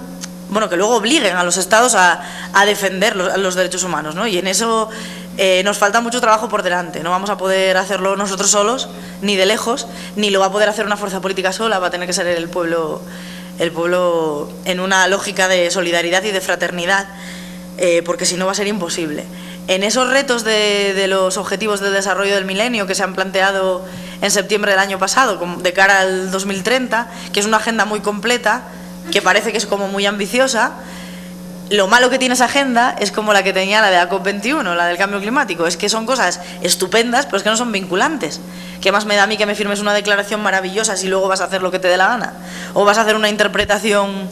que luego obliguen a los estados a defender los derechos humanos, ¿no? Y en eso nos falta mucho trabajo por delante. No vamos a poder hacerlo nosotros solos, ni de lejos, ni lo va a poder hacer una fuerza política sola. Va a tener que ser el pueblo en una lógica de solidaridad y de fraternidad. porque si no va a ser imposible. En esos retos de los objetivos de desarrollo del milenio que se han planteado en septiembre del año pasado, de cara al 2030, que es una agenda muy completa, que parece que es como muy ambiciosa, lo malo que tiene esa agenda es como la que tenía la de la COP21, la del cambio climático, es que son cosas estupendas, pero es que no son vinculantes. ¿Qué más me da a mí que me firmes una declaración maravillosa si luego vas a hacer lo que te dé la gana? O vas a hacer una interpretación,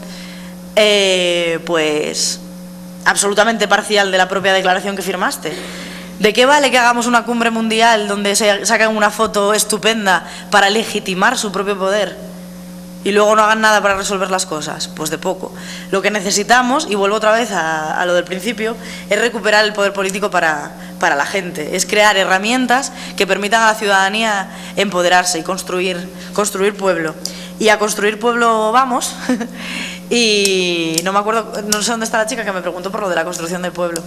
pues, absolutamente parcial de la propia declaración que firmaste. ¿De qué vale que hagamos una cumbre mundial donde se sacan una foto estupenda para legitimar su propio poder y luego no hagan nada para resolver las cosas? Pues de poco. Lo que necesitamos, y vuelvo otra vez a lo del principio, es recuperar el poder político para la gente, es crear herramientas que permitan a la ciudadanía empoderarse y construir pueblo. Y a construir pueblo vamos. Y no me acuerdo, no sé dónde está la chica que me preguntó por lo de la construcción del pueblo.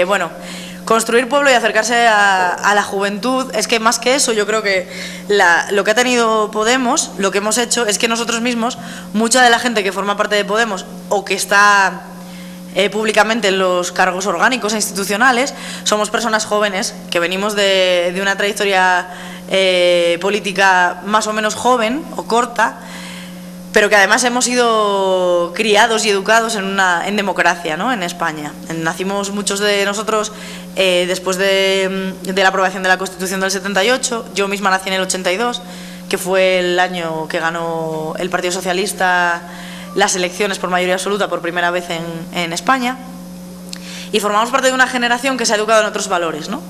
Bueno, construir pueblo y acercarse a la juventud, es que más que eso, yo creo que lo que ha tenido Podemos, lo que hemos hecho es que nosotros mismos, mucha de la gente que forma parte de Podemos o que está públicamente en los cargos orgánicos e institucionales, somos personas jóvenes que venimos de una trayectoria política más o menos joven o corta, pero que además hemos sido criados y educados en democracia, ¿no? En España. Nacimos muchos de nosotros después de la aprobación de la Constitución del 78, yo misma nací en el 82, que fue el año que ganó el Partido Socialista las elecciones por mayoría absoluta por primera vez en España, y formamos parte de una generación que se ha educado en otros valores, ¿no?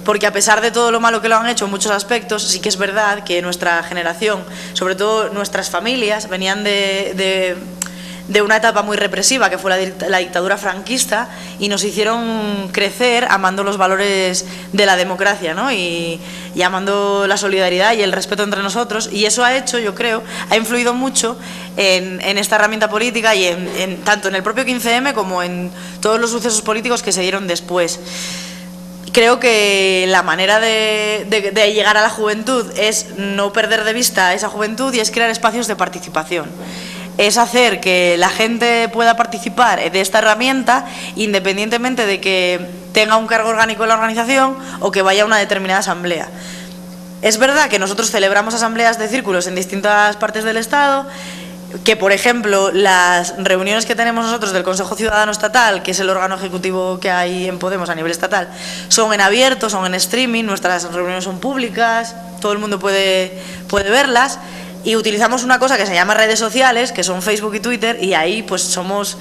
Porque a pesar de todo lo malo que lo han hecho en muchos aspectos, sí que es verdad que nuestra generación, sobre todo nuestras familias, venían de una etapa muy represiva, que fue la dictadura franquista, y nos hicieron crecer amando los valores de la democracia, ¿no? Y amando la solidaridad y el respeto entre nosotros, y eso ha hecho, yo creo, ha influido mucho en esta herramienta política y tanto en el propio 15M como en todos los sucesos políticos que se dieron después. Creo que la manera de llegar a la juventud es no perder de vista esa juventud y es crear espacios de participación. Es hacer que la gente pueda participar de esta herramienta independientemente de que tenga un cargo orgánico en la organización o que vaya a una determinada asamblea. Es verdad que nosotros celebramos asambleas de círculos en distintas partes del Estado, que por ejemplo las reuniones que tenemos nosotros del Consejo Ciudadano Estatal, que es el órgano ejecutivo que hay en Podemos a nivel estatal, son en abierto, son en streaming, nuestras reuniones son públicas, todo el mundo puede verlas, y utilizamos una cosa que se llama redes sociales, que son Facebook y Twitter, y ahí pues somos,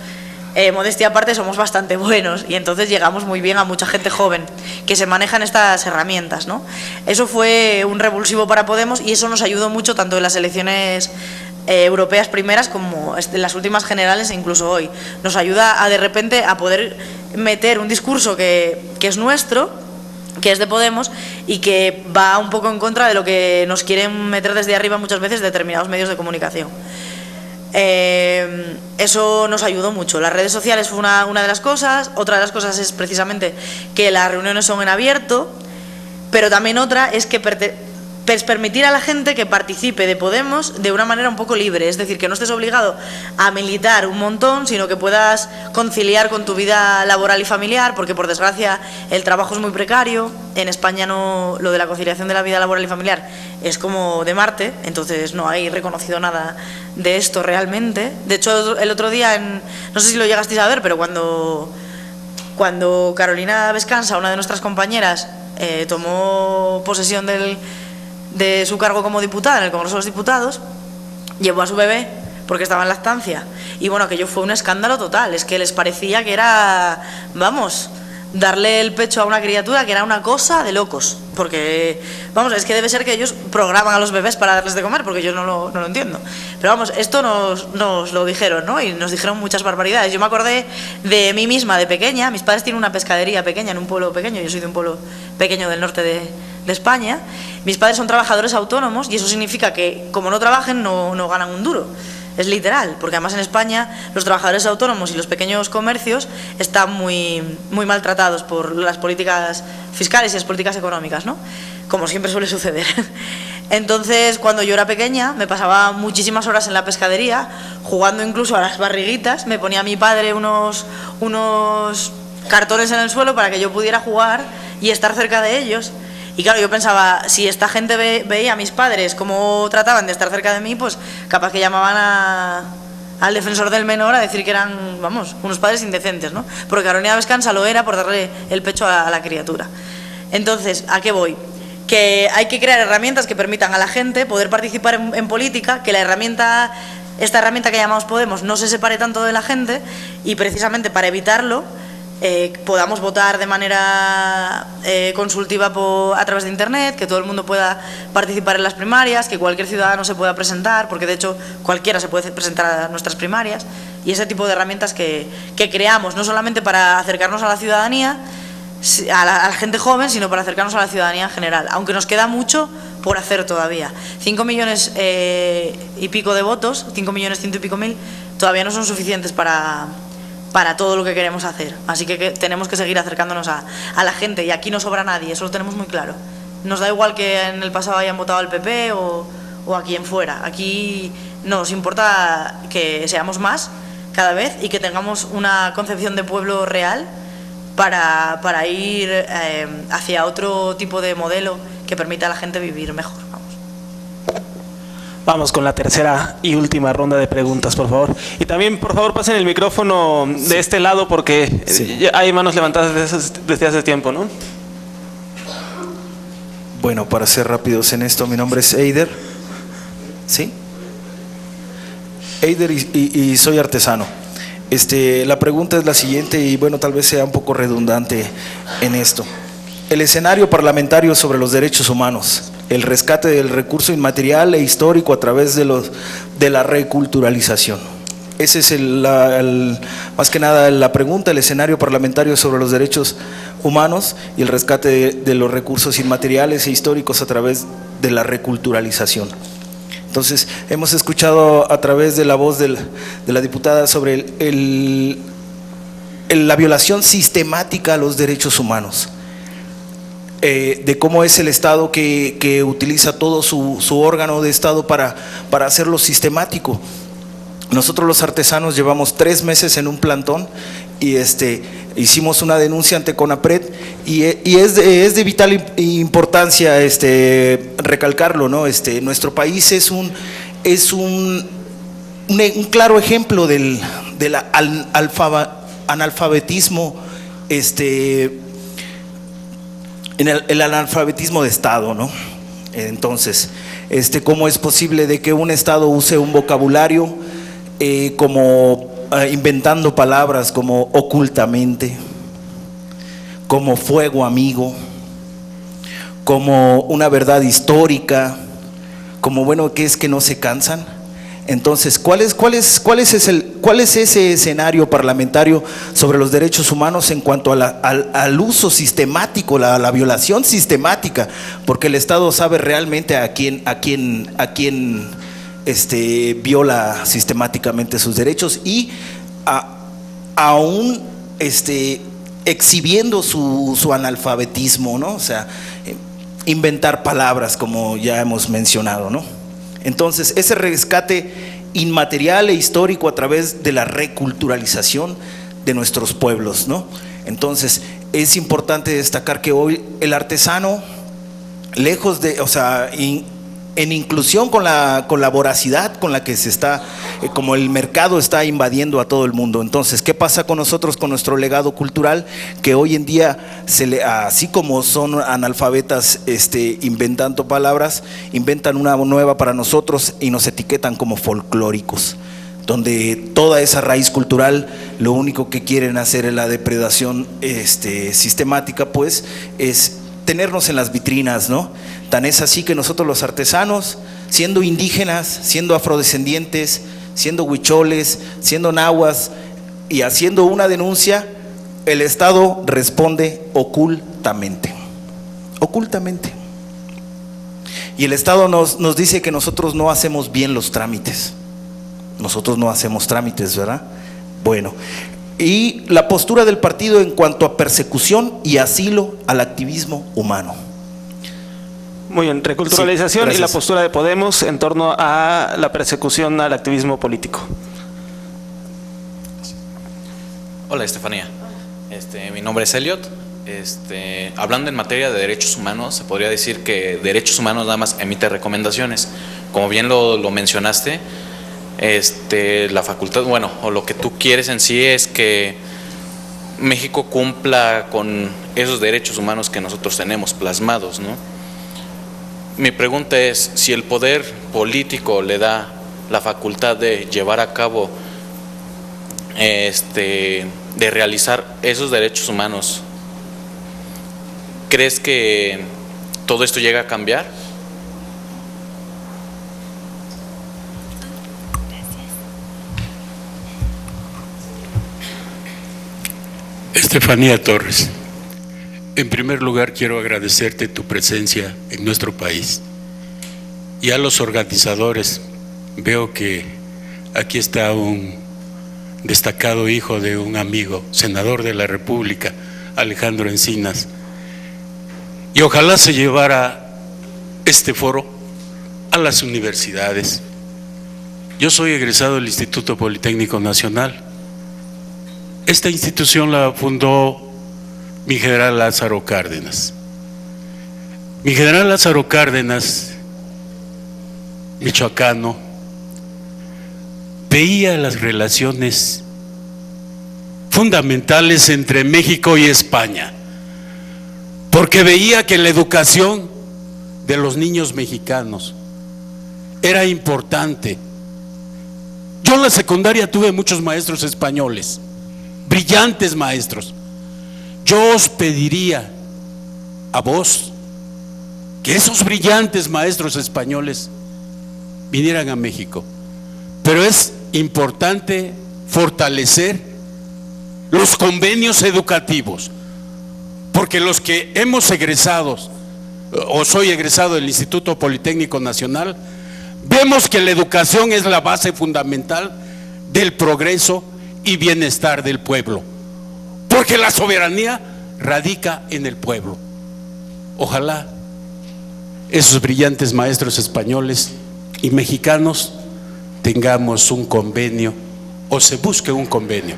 modestia aparte, somos bastante buenos, y entonces llegamos muy bien a mucha gente joven que se manejan estas herramientas, ¿no? Eso fue un revulsivo para Podemos y eso nos ayudó mucho tanto en las elecciones europeas primeras como en las últimas generales e incluso hoy. Nos ayuda de repente a poder meter un discurso que es nuestro, que es de Podemos y que va un poco en contra de lo que nos quieren meter desde arriba muchas veces determinados medios de comunicación. Eso nos ayudó mucho. Las redes sociales fue una de las cosas. Otra de las cosas es precisamente que las reuniones son en abierto, pero también otra es que permitir a la gente que participe de Podemos de una manera un poco libre, es decir, que no estés obligado a militar un montón, sino que puedas conciliar con tu vida laboral y familiar, porque por desgracia el trabajo es muy precario. En España no, lo de la conciliación de la vida laboral y familiar es como de Marte, entonces no hay reconocido nada de esto realmente. De hecho, el otro día, no sé si lo llegasteis a ver, pero cuando Carolina Vescansa, una de nuestras compañeras, tomó posesión de su cargo como diputada en el Congreso de los Diputados, llevó a su bebé porque estaba en lactancia, y bueno, aquello fue un escándalo total. Es que les parecía que era, vamos, darle el pecho a una criatura, que era una cosa de locos, porque, vamos, es que debe ser que ellos programan a los bebés para darles de comer, porque yo no lo entiendo. Pero vamos, esto nos lo dijeron, ¿no? Y nos dijeron muchas barbaridades. Yo me acordé de mí misma de pequeña. Mis padres tienen una pescadería pequeña en un pueblo pequeño, yo soy de un pueblo pequeño del norte de España. Mis padres son trabajadores autónomos y eso significa que como no trabajen no ganan un duro. Es literal, porque además en España los trabajadores autónomos y los pequeños comercios están muy maltratados por las políticas fiscales y las políticas económicas, ¿no? Como siempre suele suceder. Entonces, cuando yo era pequeña, me pasaba muchísimas horas en la pescadería jugando incluso a las barriguitas, me ponía mi padre unos cartones en el suelo para que yo pudiera jugar y estar cerca de ellos. Y claro, yo pensaba, si esta gente veía a mis padres cómo trataban de estar cerca de mí, pues capaz que llamaban al defensor del menor a decir que eran, vamos, unos padres indecentes, ¿no? Porque Carolina Vescansa lo era por darle el pecho a la criatura. Entonces, ¿a qué voy? Que hay que crear herramientas que permitan a la gente poder participar en política, que esta herramienta que llamamos Podemos no se separe tanto de la gente, y precisamente para evitarlo podamos votar de manera consultiva a través de internet, que todo el mundo pueda participar en las primarias, que cualquier ciudadano se pueda presentar, porque de hecho cualquiera se puede presentar a nuestras primarias, y ese tipo de herramientas que creamos, no solamente para acercarnos a la ciudadanía, a la gente joven, sino para acercarnos a la ciudadanía en general, aunque nos queda mucho por hacer todavía. 5 millones y pico de votos, 5 millones 100 y pico mil, todavía no son suficientes para todo lo que queremos hacer, así que tenemos que seguir acercándonos a la gente, y aquí no sobra nadie, eso lo tenemos muy claro. Nos da igual que en el pasado hayan votado al PP o a quien fuera, aquí nos importa que seamos más cada vez y que tengamos una concepción de pueblo real para ir hacia otro tipo de modelo que permita a la gente vivir mejor. Vamos con la tercera y última ronda de preguntas, por favor. Y también, por favor, pasen el micrófono de este lado, porque ya hay manos levantadas desde hace tiempo, ¿no? Bueno, para ser rápidos en esto, mi nombre es Eider. ¿Sí? Eider y soy artesano. La pregunta es la siguiente, y bueno, tal vez sea un poco redundante en esto. El escenario parlamentario sobre los derechos humanos, el rescate del recurso inmaterial e histórico a través de la reculturalización. Ese es más que nada la pregunta, el escenario parlamentario sobre los derechos humanos y el rescate de los recursos inmateriales e históricos a través de la reculturalización. Entonces, hemos escuchado a través de la voz de la diputada sobre la violación sistemática a los derechos humanos, de cómo es el Estado que utiliza todo su órgano de Estado para hacerlo sistemático. Nosotros los artesanos llevamos 3 meses en un plantón y hicimos una denuncia ante CONAPRED y es de vital importancia recalcarlo, ¿no? Nuestro país es un claro ejemplo del analfabetismo, en el analfabetismo de Estado, ¿no? Entonces, ¿cómo es posible de que un Estado use un vocabulario como inventando palabras como ocultamente, como fuego amigo, como una verdad histórica, como bueno, que es que no se cansan? Entonces, ¿cuál es ese escenario parlamentario sobre los derechos humanos en cuanto al uso sistemático, la violación sistemática? Porque el Estado sabe realmente a quién viola sistemáticamente sus derechos y aún exhibiendo su analfabetismo, ¿no? O sea, inventar palabras, como ya hemos mencionado, ¿no? Entonces, ese rescate inmaterial e histórico a través de la reculturalización de nuestros pueblos, ¿no? Entonces, es importante destacar que hoy el artesano, lejos de, en inclusión con la voracidad con la que se está, como el mercado está invadiendo a todo el mundo. Entonces, ¿qué pasa con nosotros, con nuestro legado cultural? Que hoy en día, así como son analfabetas inventando palabras, inventan una nueva para nosotros y nos etiquetan como folclóricos, donde toda esa raíz cultural lo único que quieren hacer es la depredación sistemática, pues, es tenernos en las vitrinas, ¿no? Tan es así que nosotros los artesanos, siendo indígenas, siendo afrodescendientes, siendo huicholes, siendo nahuas y haciendo una denuncia, el Estado responde ocultamente. Y el Estado nos dice que nosotros no hacemos bien los trámites. Nosotros no hacemos trámites, ¿verdad? Bueno, y la postura del partido en cuanto a persecución y asilo al activismo humano. Muy bien, reculturalización, sí, y la postura de Podemos en torno a la persecución al activismo político. Hola, Estefanía. Mi nombre es Elliot. Hablando en materia de derechos humanos, se podría decir que Derechos Humanos nada más emite recomendaciones. Como bien lo mencionaste, la facultad, bueno, o lo que tú quieres en sí es que México cumpla con esos derechos humanos que nosotros tenemos plasmados, ¿no? Mi pregunta es, si el poder político le da la facultad de llevar a cabo, de realizar esos derechos humanos, ¿crees que todo esto llega a cambiar? Estefanía Torres, en primer lugar quiero agradecerte tu presencia en nuestro país y a los organizadores. Veo que aquí está un destacado hijo de un amigo, senador de la República, Alejandro Encinas, y ojalá se llevara este foro a las universidades. Yo soy egresado del Instituto Politécnico Nacional. Esta institución la fundó mi general Lázaro Cárdenas. Mi general Lázaro Cárdenas, michoacano, veía las relaciones fundamentales entre México y España, porque veía que la educación de los niños mexicanos era importante. Yo en la secundaria tuve muchos maestros españoles, brillantes maestros. Yo os pediría a vos que esos brillantes maestros españoles vinieran a México, pero es importante fortalecer los convenios educativos, porque los que hemos egresado, o soy egresado del Instituto Politécnico Nacional, vemos que la educación es la base fundamental del progreso y bienestar del pueblo, porque la soberanía radica en el pueblo. Ojalá esos brillantes maestros españoles y mexicanos tengamos un convenio, o se busque un convenio.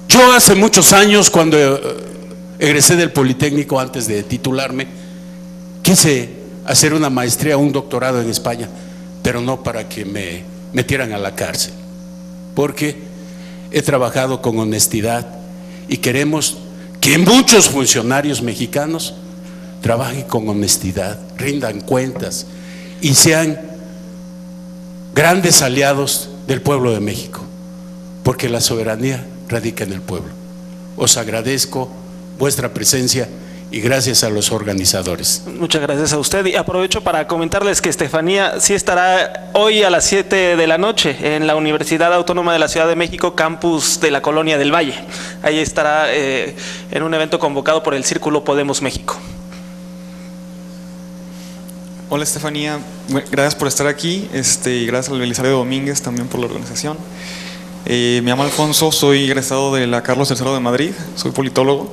Yo hace muchos años, cuando egresé del Politécnico, antes de titularme, quise hacer una maestría, un doctorado en España, pero no para que me metieran a la cárcel, porque he trabajado con honestidad y queremos que muchos funcionarios mexicanos trabajen con honestidad, rindan cuentas y sean grandes aliados del pueblo de México, porque la soberanía radica en el pueblo. Os agradezco vuestra presencia y gracias a los organizadores. Muchas gracias a usted, y aprovecho para comentarles que Estefanía sí estará hoy a las 7 de la noche en la Universidad Autónoma de la Ciudad de México, campus de la Colonia del Valle. Ahí estará en un evento convocado por el Círculo Podemos México. Hola Estefanía, gracias por estar aquí, y gracias al Belisario Domínguez también por la organización. Me llamo Alfonso, soy egresado de la Carlos III de Madrid, soy politólogo.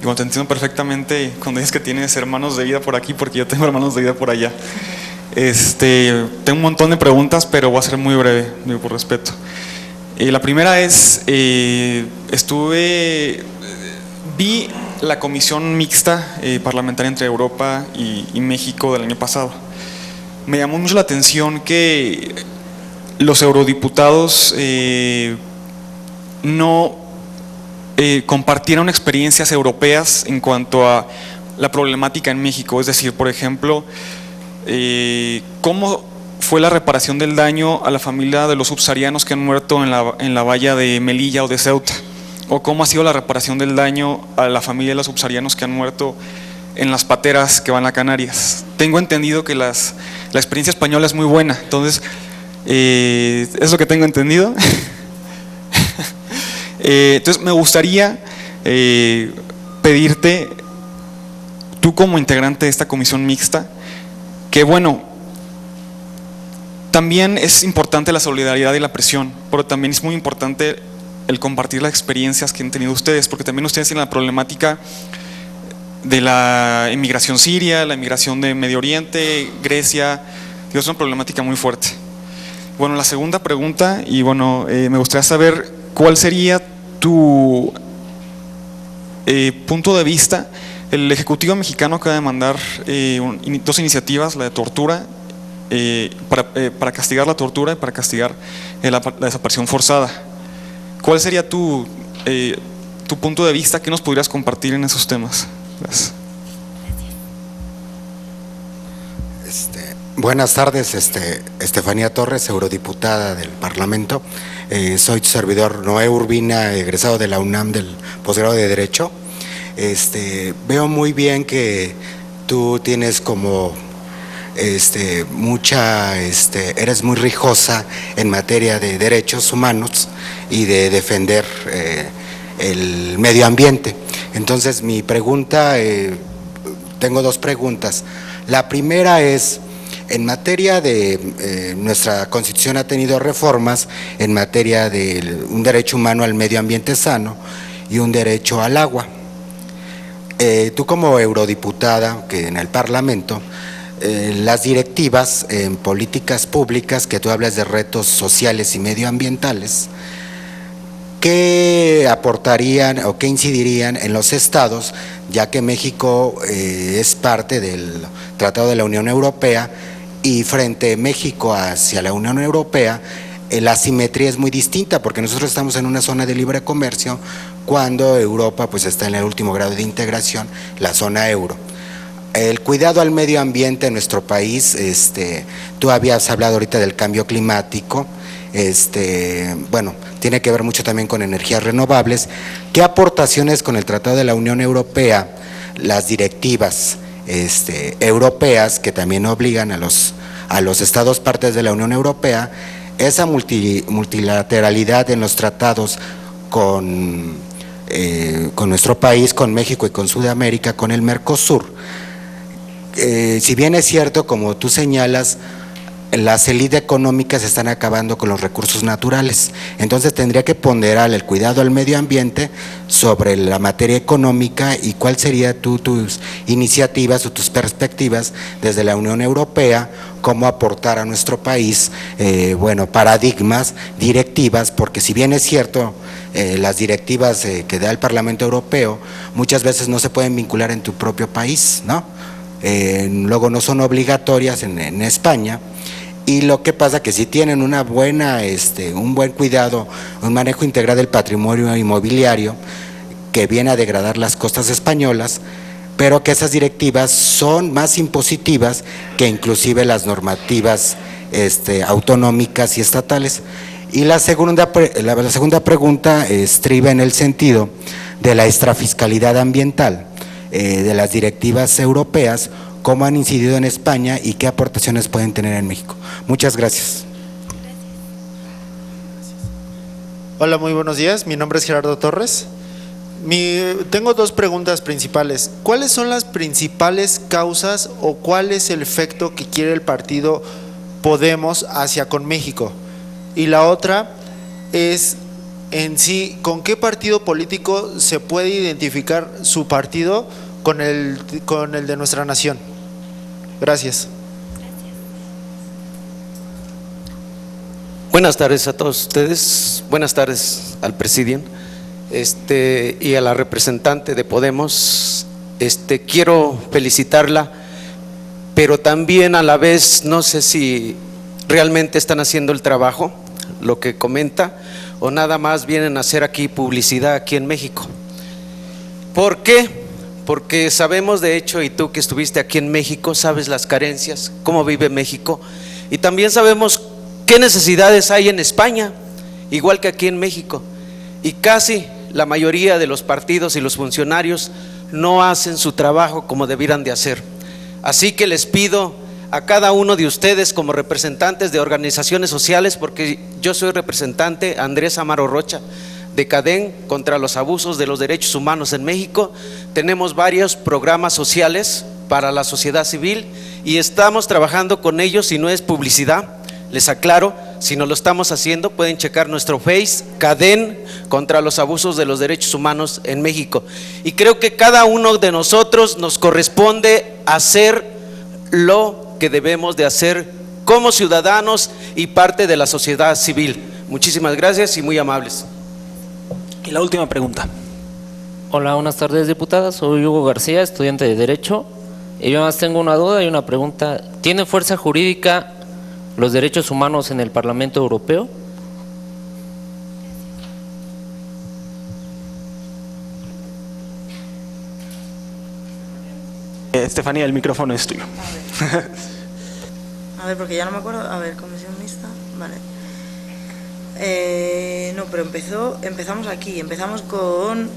Y bueno, te entiendo perfectamente cuando dices que tienes hermanos de vida por aquí, porque yo tengo hermanos de vida por allá. Tengo un montón de preguntas, pero voy a ser muy breve, por respeto. La primera es, vi la comisión mixta parlamentaria entre Europa y México del año pasado. Me llamó mucho la atención que los eurodiputados no compartieron experiencias europeas en cuanto a la problemática en México. Es decir, por ejemplo, cómo fue la reparación del daño a la familia de los subsaharianos que han muerto en la valla de Melilla o de Ceuta, o cómo ha sido la reparación del daño a la familia de los subsaharianos que han muerto en las pateras que van a Canarias. Tengo entendido que la experiencia española es muy buena, entonces es lo que tengo entendido. Entonces me gustaría pedirte, tú como integrante de esta comisión mixta, que bueno, también es importante la solidaridad y la presión, pero también es muy importante el compartir las experiencias que han tenido ustedes, porque también ustedes tienen la problemática de la inmigración siria, la inmigración de Medio Oriente, Grecia, es una problemática muy fuerte. Bueno, la segunda pregunta, y bueno, me gustaría saber cuál sería tu punto de vista, el Ejecutivo mexicano acaba de mandar dos iniciativas, la de tortura, para castigar la tortura y para castigar la desaparición forzada. ¿Cuál sería tu punto de vista? ¿Qué nos podrías compartir en esos temas? Gracias. Buenas tardes, Estefanía Torres, eurodiputada del Parlamento. Soy tu servidor Noé Urbina, egresado de la UNAM del posgrado de Derecho. Veo muy bien que tú tienes como eres muy rijosa en materia de derechos humanos y de defender el medio ambiente. Entonces mi pregunta, tengo dos preguntas. La primera es, en materia de, nuestra Constitución ha tenido reformas en materia de un derecho humano al medio ambiente sano y un derecho al agua. Tú como eurodiputada que en el Parlamento, las directivas en políticas públicas, que tú hablas de retos sociales y medioambientales, ¿qué aportarían o qué incidirían en los estados, ya que México es parte del Tratado de la Unión Europea y frente a México hacia la Unión Europea, la asimetría es muy distinta porque nosotros estamos en una zona de libre comercio cuando Europa pues está en el último grado de integración, la zona euro. El cuidado al medio ambiente en nuestro país, tú habías hablado ahorita del cambio climático, bueno, tiene que ver mucho también con energías renovables. ¿Qué aportaciones con el Tratado de la Unión Europea, las directivas europeas que también obligan a los estados partes de la Unión Europea, esa multilateralidad en los tratados con nuestro país, con México y con Sudamérica, con el Mercosur? Si bien es cierto, como tú señalas, las élites económicas están acabando con los recursos naturales, entonces tendría que ponderar el cuidado al medio ambiente sobre la materia económica. ¿Y cuál sería tus iniciativas o tus perspectivas desde la Unión Europea, cómo aportar a nuestro país, paradigmas, directivas? Porque si bien es cierto, las directivas que da el Parlamento Europeo muchas veces no se pueden vincular en tu propio país, ¿no? Luego no son obligatorias en España. Y lo que pasa que si tienen una buena, un buen cuidado, un manejo integral del patrimonio inmobiliario que viene a degradar las costas españolas, pero que esas directivas son más impositivas que inclusive las normativas autonómicas y estatales. Y la segunda pregunta estriba en el sentido de la extrafiscalidad ambiental de las directivas europeas, cómo han incidido en España y qué aportaciones pueden tener en México. Muchas gracias. Hola, muy buenos días. Mi nombre es Gerardo Torres. Tengo dos preguntas principales. ¿Cuáles son las principales causas o cuál es el efecto que quiere el partido Podemos hacia con México? Y la otra es, en sí, ¿con qué partido político se puede identificar su partido con el de nuestra nación? Gracias. Buenas tardes a todos ustedes, buenas tardes al Presidium y a la representante de Podemos. Quiero felicitarla, pero también a la vez no sé si realmente están haciendo el trabajo, lo que comenta, o nada más vienen a hacer aquí publicidad aquí en México. ¿Por qué? Porque sabemos de hecho, y tú que estuviste aquí en México, sabes las carencias, cómo vive México, y también sabemos qué necesidades hay en España, igual que aquí en México, y casi la mayoría de los partidos y los funcionarios no hacen su trabajo como debieran de hacer. Así que les pido a cada uno de ustedes como representantes de organizaciones sociales, porque yo soy representante, Andrés Amaro Rocha, de CADEN contra los abusos de los derechos humanos en México. Tenemos varios programas sociales para la sociedad civil y estamos trabajando con ellos, y no es publicidad, les aclaro, si no lo estamos haciendo pueden checar nuestro Face, CADEN contra los abusos de los derechos humanos en México. Y creo que cada uno de nosotros nos corresponde hacer lo que debemos de hacer como ciudadanos y parte de la sociedad civil. Muchísimas gracias y muy amables. Y la última pregunta. Hola, buenas tardes, diputada. Soy Hugo García, estudiante de Derecho. Y yo más tengo una duda y una pregunta. ¿Tiene fuerza jurídica los derechos humanos en el Parlamento Europeo? Estefanía, el micrófono es tuyo. A ver, porque ya no me acuerdo. A ver, comisión mixta. Vale. No, pero empezamos aquí. Empezamos con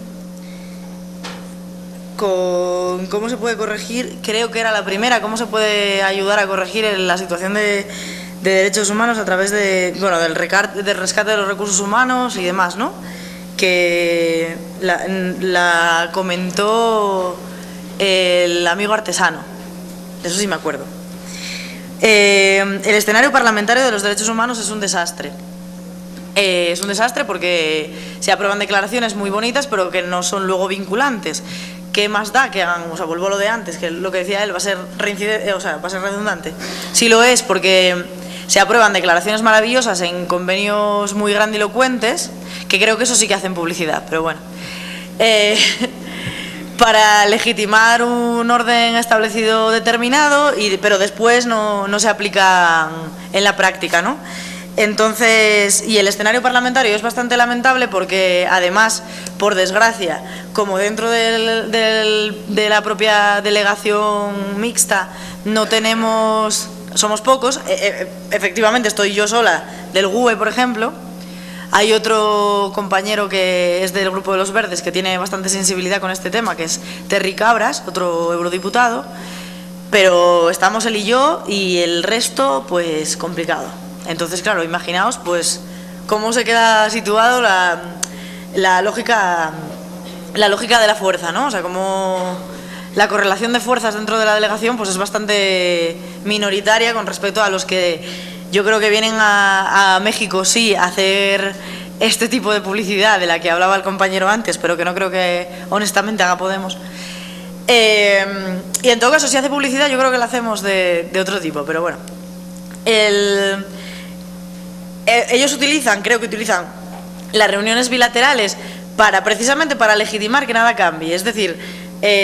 cómo se puede corregir, creo que era la primera, cómo se puede ayudar a corregir la situación de derechos humanos a través del rescate de los recursos humanos y demás, ¿no? Que la comentó el amigo Artesano, de eso sí me acuerdo. El escenario parlamentario de los derechos humanos es un desastre. Es un desastre porque se aprueban declaraciones muy bonitas pero que no son luego vinculantes. ¿Qué más da que hagan? O sea, vuelvo a lo de antes, que lo que decía él va a ser va a ser redundante. Sí lo es, porque se aprueban declaraciones maravillosas en convenios muy grandilocuentes, que creo que eso sí que hacen publicidad, pero bueno. Para legitimar un orden establecido determinado, pero después no se aplican en la práctica, ¿no? Entonces, y el escenario parlamentario es bastante lamentable porque además, por desgracia, como dentro de la propia delegación mixta no tenemos, somos pocos, efectivamente estoy yo sola del GUE, por ejemplo, hay otro compañero que es del Grupo de los Verdes que tiene bastante sensibilidad con este tema, que es Terry Cabras, otro eurodiputado, pero estamos él y yo y el resto pues complicado. Entonces, claro, imaginaos pues cómo se queda situado la lógica de la fuerza, ¿no? O sea, cómo la correlación de fuerzas dentro de la delegación pues es bastante minoritaria con respecto a los que yo creo que vienen a México, sí, a hacer este tipo de publicidad de la que hablaba el compañero antes, pero que no creo que honestamente haga Podemos. Y en todo caso, si hace publicidad, yo creo que la hacemos de otro tipo, pero bueno. Ellos creo que utilizan las reuniones bilaterales precisamente para legitimar que nada cambie. Es decir,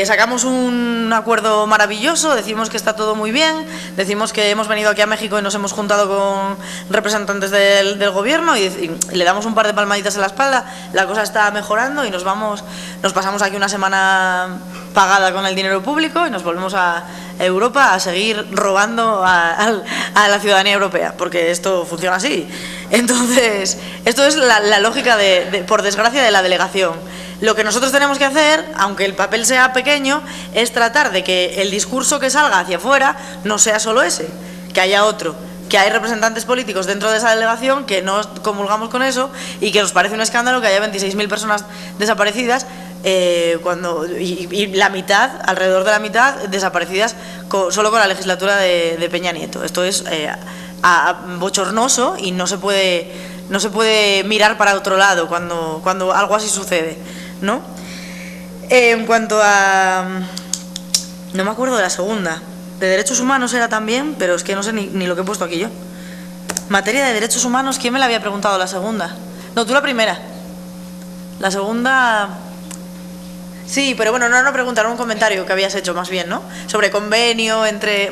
sacamos un acuerdo maravilloso, decimos que está todo muy bien, decimos que hemos venido aquí a México y nos hemos juntado con representantes del gobierno y le damos un par de palmaditas en la espalda, la cosa está mejorando y nos pasamos aquí una semana pagada con el dinero público y nos volvemos a Europa a seguir robando a la ciudadanía europea, porque esto funciona así. Entonces, esto es la lógica, por desgracia, de la delegación. Lo que nosotros tenemos que hacer, aunque el papel sea pequeño, es tratar de que el discurso que salga hacia afuera no sea solo ese, que haya otro, que hay representantes políticos dentro de esa delegación que no comulgamos con eso y que nos parece un escándalo que haya 26.000 personas desaparecidas y la mitad, alrededor de la mitad, desaparecidas solo con la legislatura de Peña Nieto. Esto es bochornoso y no se puede mirar para otro lado cuando algo así sucede, ¿no? En cuanto a... no me acuerdo de la segunda. De derechos humanos era también, pero es que no sé ni lo que he puesto aquí yo. Materia de derechos humanos, ¿quién me la había preguntado la segunda? No, tú la primera. La segunda... Sí, pero bueno, no era una pregunta, era un comentario que habías hecho más bien, ¿no? Sobre convenio entre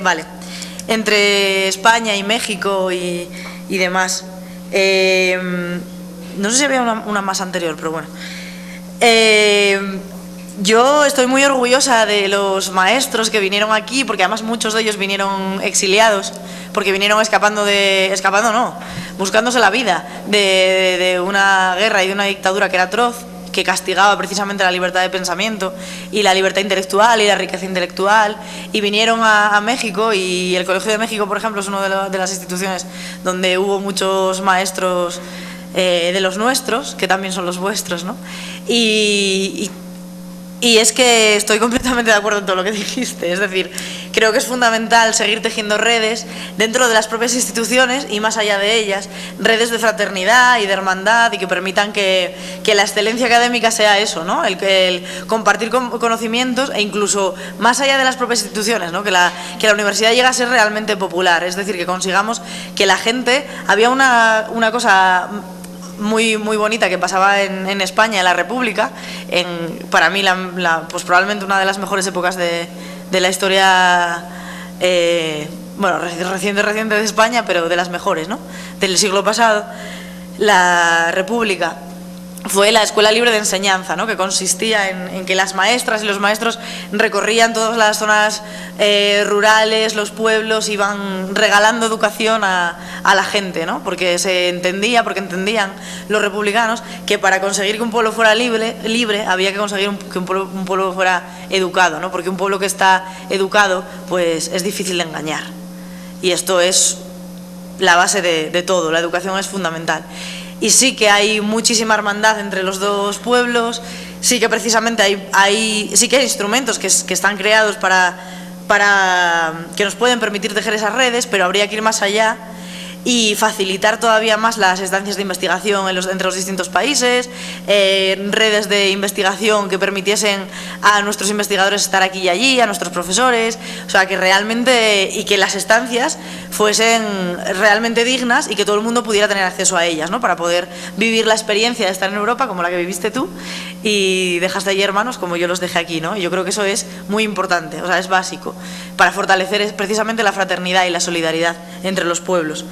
España y México y demás. No sé si había una más anterior, pero bueno. Yo estoy muy orgullosa de los maestros que vinieron aquí, porque además muchos de ellos vinieron exiliados, porque vinieron buscándose la vida de una guerra y de una dictadura que era atroz, que castigaba precisamente la libertad de pensamiento y la libertad intelectual y la riqueza intelectual, y vinieron a México, y el Colegio de México, por ejemplo, es una de las instituciones donde hubo muchos maestros de los nuestros, que también son los vuestros, ¿no? Y es que estoy completamente de acuerdo en todo lo que dijiste. Es decir, creo que es fundamental seguir tejiendo redes dentro de las propias instituciones y más allá de ellas, redes de fraternidad y de hermandad, y que permitan que la excelencia académica sea eso, ¿no? El compartir conocimientos, e incluso más allá de las propias instituciones, ¿no? Que la universidad llegue a ser realmente popular. Es decir, que consigamos que la gente... Había una cosa muy bonita que pasaba en España, en la República, para mí pues probablemente una de las mejores épocas de la historia, reciente de España, pero de las mejores, ¿no?, del siglo pasado. La República fue la escuela libre de enseñanza, ¿no?, que consistía en que las maestras y los maestros recorrían todas las zonas rurales, los pueblos, iban regalando educación a la gente, ¿no?, porque entendían los republicanos que para conseguir que un pueblo fuera libre había que conseguir que un pueblo fuera educado, ¿no?, porque un pueblo que está educado pues es difícil de engañar, y esto es la base de todo. La educación es fundamental. Y sí que hay muchísima hermandad entre los dos pueblos, sí que precisamente hay instrumentos que están creados para que nos pueden permitir tejer esas redes, pero habría que ir más allá y facilitar todavía más las estancias de investigación entre los distintos países, redes de investigación que permitiesen a nuestros investigadores estar aquí y allí, a nuestros profesores, o sea, que realmente, y que las estancias fuesen realmente dignas y que todo el mundo pudiera tener acceso a ellas, ¿no?, para poder vivir la experiencia de estar en Europa como la que viviste tú y dejaste allí hermanos como yo los dejé aquí, ¿no? Y yo creo que eso es muy importante, o sea, es básico para fortalecer precisamente la fraternidad y la solidaridad entre los pueblos.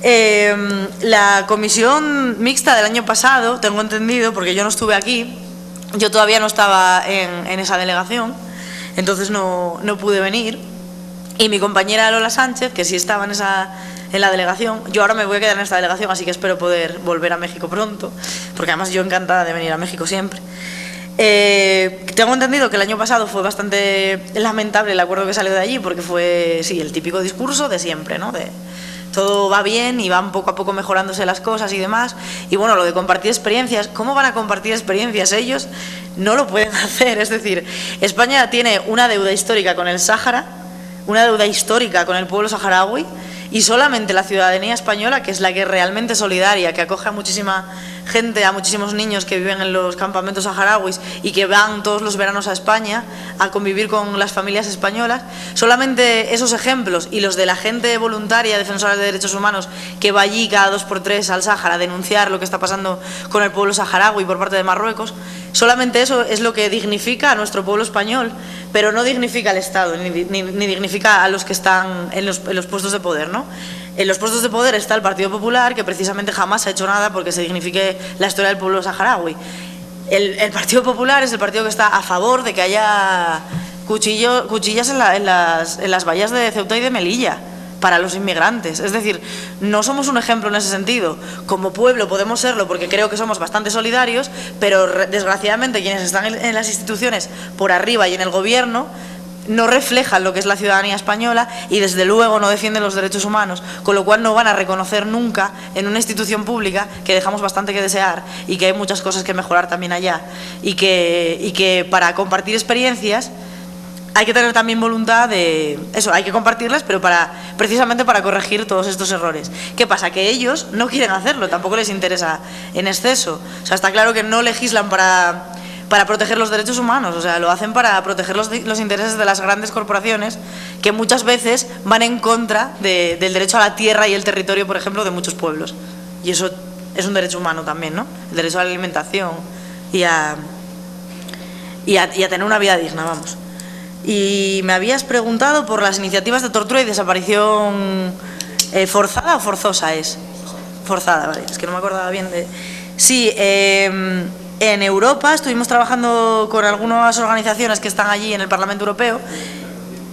La comisión mixta del año pasado, tengo entendido, porque yo no estuve aquí, yo todavía no estaba en esa delegación, entonces no pude venir, y mi compañera Lola Sánchez, que sí estaba en la delegación, yo ahora me voy a quedar en esta delegación, así que espero poder volver a México pronto, porque además yo encantada de venir a México siempre. Tengo entendido que el año pasado fue bastante lamentable el acuerdo que salió de allí, porque fue, sí, el típico discurso de siempre, ¿no?, de todo va bien y van poco a poco mejorándose las cosas y demás. Y bueno, lo de compartir experiencias, ¿cómo van a compartir experiencias ellos? No lo pueden hacer. Es decir, España tiene una deuda histórica con el Sáhara, una deuda histórica con el pueblo saharaui, y solamente la ciudadanía española, que es la que es realmente solidaria, que acoge a muchísima gente, a muchísimos niños que viven en los campamentos saharauis y que van todos los veranos a España a convivir con las familias españolas, solamente esos ejemplos y los de la gente voluntaria, defensora de derechos humanos, que va allí cada 2 por 3 al Sáhara a denunciar lo que está pasando con el pueblo saharaui por parte de Marruecos, solamente eso es lo que dignifica a nuestro pueblo español, pero no dignifica al Estado, ni dignifica a los que están en los puestos de poder, ¿no? En los puestos de poder está el Partido Popular, que precisamente jamás ha hecho nada porque se dignifique la historia del pueblo saharaui. El Partido Popular es el partido que está a favor de que haya cuchillas en las bahías de Ceuta y de Melilla para los inmigrantes. Es decir, no somos un ejemplo en ese sentido. Como pueblo podemos serlo porque creo que somos bastante solidarios, pero desgraciadamente quienes están en las instituciones por arriba y en el gobierno no reflejan lo que es la ciudadanía española y desde luego no defienden los derechos humanos, con lo cual no van a reconocer nunca en una institución pública que dejamos bastante que desear y que hay muchas cosas que mejorar también allá, y que para compartir experiencias hay que tener también voluntad de eso, hay que compartirlas, pero precisamente para corregir todos estos errores. ¿Qué pasa? Que ellos no quieren hacerlo, tampoco les interesa en exceso. O sea, está claro que no legislan para proteger los derechos humanos, o sea, lo hacen para proteger los intereses de las grandes corporaciones que muchas veces van en contra del derecho a la tierra y el territorio, por ejemplo, de muchos pueblos. Y eso es un derecho humano también, ¿no? El derecho a la alimentación y a tener una vida digna, vamos. Y me habías preguntado por las iniciativas de tortura y desaparición forzada o forzosa es. Forzada, vale, es que no me acordaba bien de... Sí, en Europa estuvimos trabajando con algunas organizaciones que están allí en el Parlamento Europeo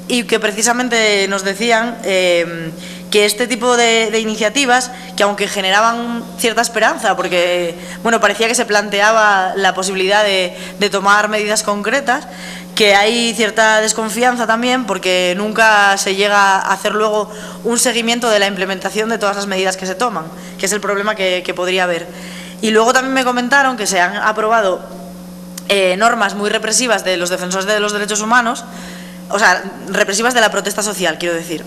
y que precisamente nos decían que este tipo de iniciativas, que aunque generaban cierta esperanza, porque bueno, parecía que se planteaba la posibilidad de tomar medidas concretas, que hay cierta desconfianza también porque nunca se llega a hacer luego un seguimiento de la implementación de todas las medidas que se toman, que es el problema que podría haber. Y luego también me comentaron que se han aprobado normas muy represivas de los defensores de los derechos humanos, o sea, represivas de la protesta social, quiero decir.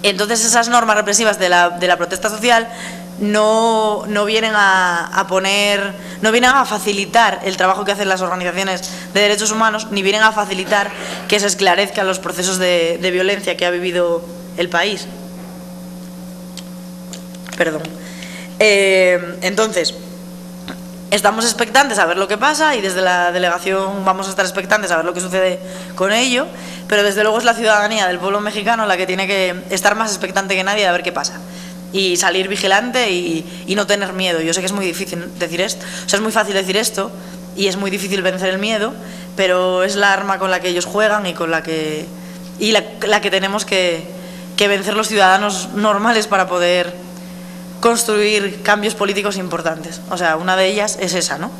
Entonces esas normas represivas de la protesta social no vienen a facilitar el trabajo que hacen las organizaciones de derechos humanos, ni vienen a facilitar que se esclarezcan los procesos de violencia que ha vivido el país. Perdón. Entonces, estamos expectantes a ver lo que pasa y desde la delegación vamos a estar expectantes a ver lo que sucede con ello, pero desde luego es la ciudadanía del pueblo mexicano la que tiene que estar más expectante que nadie a ver qué pasa y salir vigilante y no tener miedo. Yo sé que es muy difícil decir esto, o sea, es muy fácil decir esto y es muy difícil vencer el miedo, pero es la arma con la que ellos juegan y con la que tenemos que vencer los ciudadanos normales para poder construir cambios políticos importantes. O sea, una de ellas es esa, ¿no?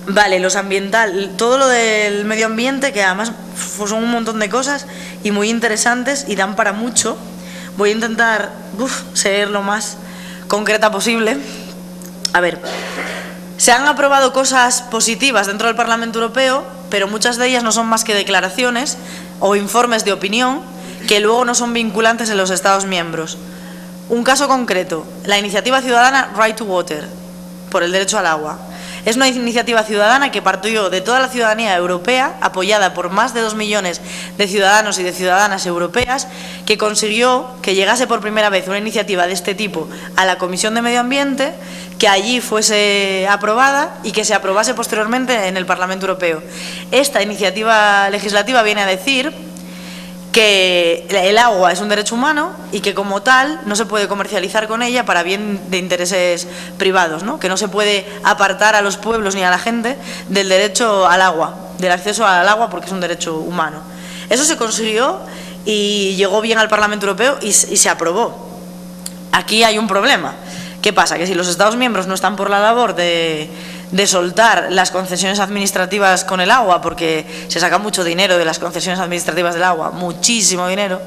Vale, los ambiental, todo lo del medio ambiente, que además son un montón de cosas y muy interesantes y dan para mucho. Voy a intentar ser lo más concreta posible. A ver, se han aprobado cosas positivas dentro del Parlamento Europeo, pero muchas de ellas no son más que declaraciones o informes de opinión que luego no son vinculantes en los Estados miembros. Un caso concreto, la iniciativa ciudadana Right to Water, por el derecho al agua. Es una iniciativa ciudadana que partió de toda la ciudadanía europea, apoyada por más de 2 millones de ciudadanos y de ciudadanas europeas, que consiguió que llegase por primera vez una iniciativa de este tipo a la Comisión de Medio Ambiente, que allí fuese aprobada y que se aprobase posteriormente en el Parlamento Europeo. Esta iniciativa legislativa viene a decir que el agua es un derecho humano y que como tal no se puede comercializar con ella para bien de intereses privados, ¿no? Que no se puede apartar a los pueblos ni a la gente del derecho al agua, del acceso al agua, porque es un derecho humano. Eso se consiguió y llegó bien al Parlamento Europeo y se aprobó. Aquí hay un problema. ¿Qué pasa? Que si los Estados miembros no están por la labor de soltar las concesiones administrativas con el agua, porque se saca mucho dinero de las concesiones administrativas del agua, muchísimo dinero,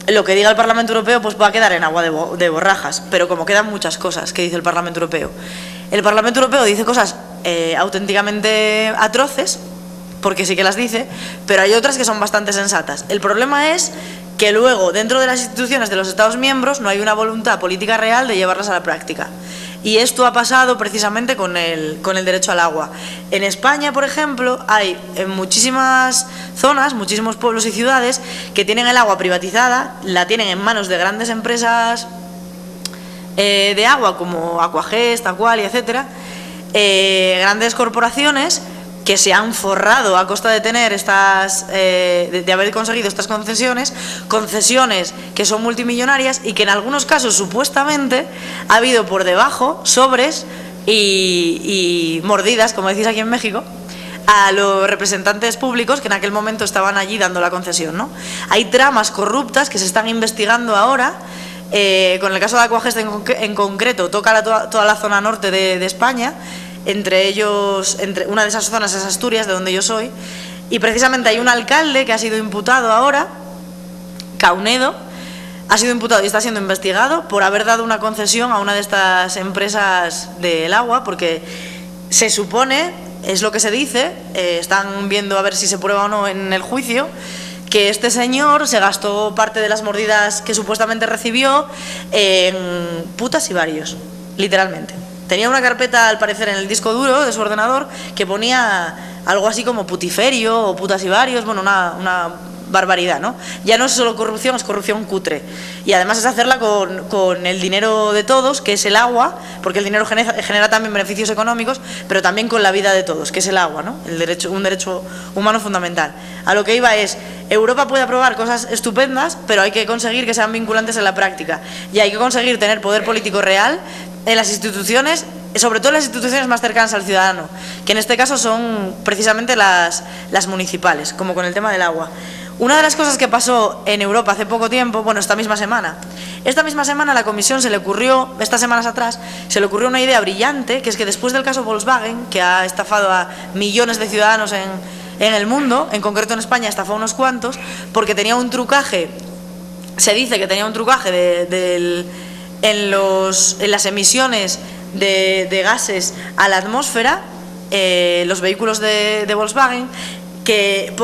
lo que diga el Parlamento Europeo pues va a quedar en agua de borrajas, pero como quedan muchas cosas que dice el Parlamento Europeo. El Parlamento Europeo dice cosas auténticamente atroces, porque sí que las dice, pero hay otras que son bastante sensatas. El problema es que luego, dentro de las instituciones de los Estados miembros, no hay una voluntad política real de llevarlas a la práctica. Y esto ha pasado precisamente con el derecho al agua. En España, por ejemplo, hay en muchísimas zonas, muchísimos pueblos y ciudades que tienen el agua privatizada, la tienen en manos de grandes empresas de agua como Aquagest, Aqualia, etcétera, grandes corporaciones que se han forrado a costa de tener de haber conseguido estas concesiones que son multimillonarias y que en algunos casos supuestamente ha habido por debajo sobres y mordidas, como decís aquí en México, a los representantes públicos que en aquel momento estaban allí dando la concesión, ¿no? Hay tramas corruptas que se están investigando ahora. Con el caso de Aquagest en concreto toca toda la zona norte de España. Entre una de esas zonas es Asturias, de donde yo soy, y precisamente hay un alcalde que ha sido imputado ahora, Caunedo, ha sido imputado y está siendo investigado por haber dado una concesión a una de estas empresas del agua, porque se supone, es lo que se dice, están viendo a ver si se prueba o no en el juicio, que este señor se gastó parte de las mordidas que supuestamente recibió en putas y varios, literalmente. Tenía una carpeta, al parecer, en el disco duro de su ordenador que ponía algo así como putiferio o putas y varios, bueno, una barbaridad, ¿no? Ya no es solo corrupción, es corrupción cutre. Y además es hacerla con el dinero de todos, que es el agua, porque el dinero genera también beneficios económicos, pero también con la vida de todos, que es el agua, ¿no? Un derecho humano fundamental. A lo que iba es, Europa puede aprobar cosas estupendas, pero hay que conseguir que sean vinculantes en la práctica. Y hay que conseguir tener poder político real en las instituciones, sobre todo en las instituciones más cercanas al ciudadano, que en este caso son precisamente las municipales, como con el tema del agua. Una de las cosas que pasó en Europa hace poco tiempo, bueno, esta misma semana a la Comisión se le ocurrió, estas semanas atrás, se le ocurrió una idea brillante, que es que después del caso Volkswagen, que ha estafado a millones de ciudadanos en el mundo, en concreto en España estafó a unos cuantos, porque tenía un trucaje, se dice que tenía un trucaje en las emisiones de gases a la atmósfera, los vehículos de Volkswagen, que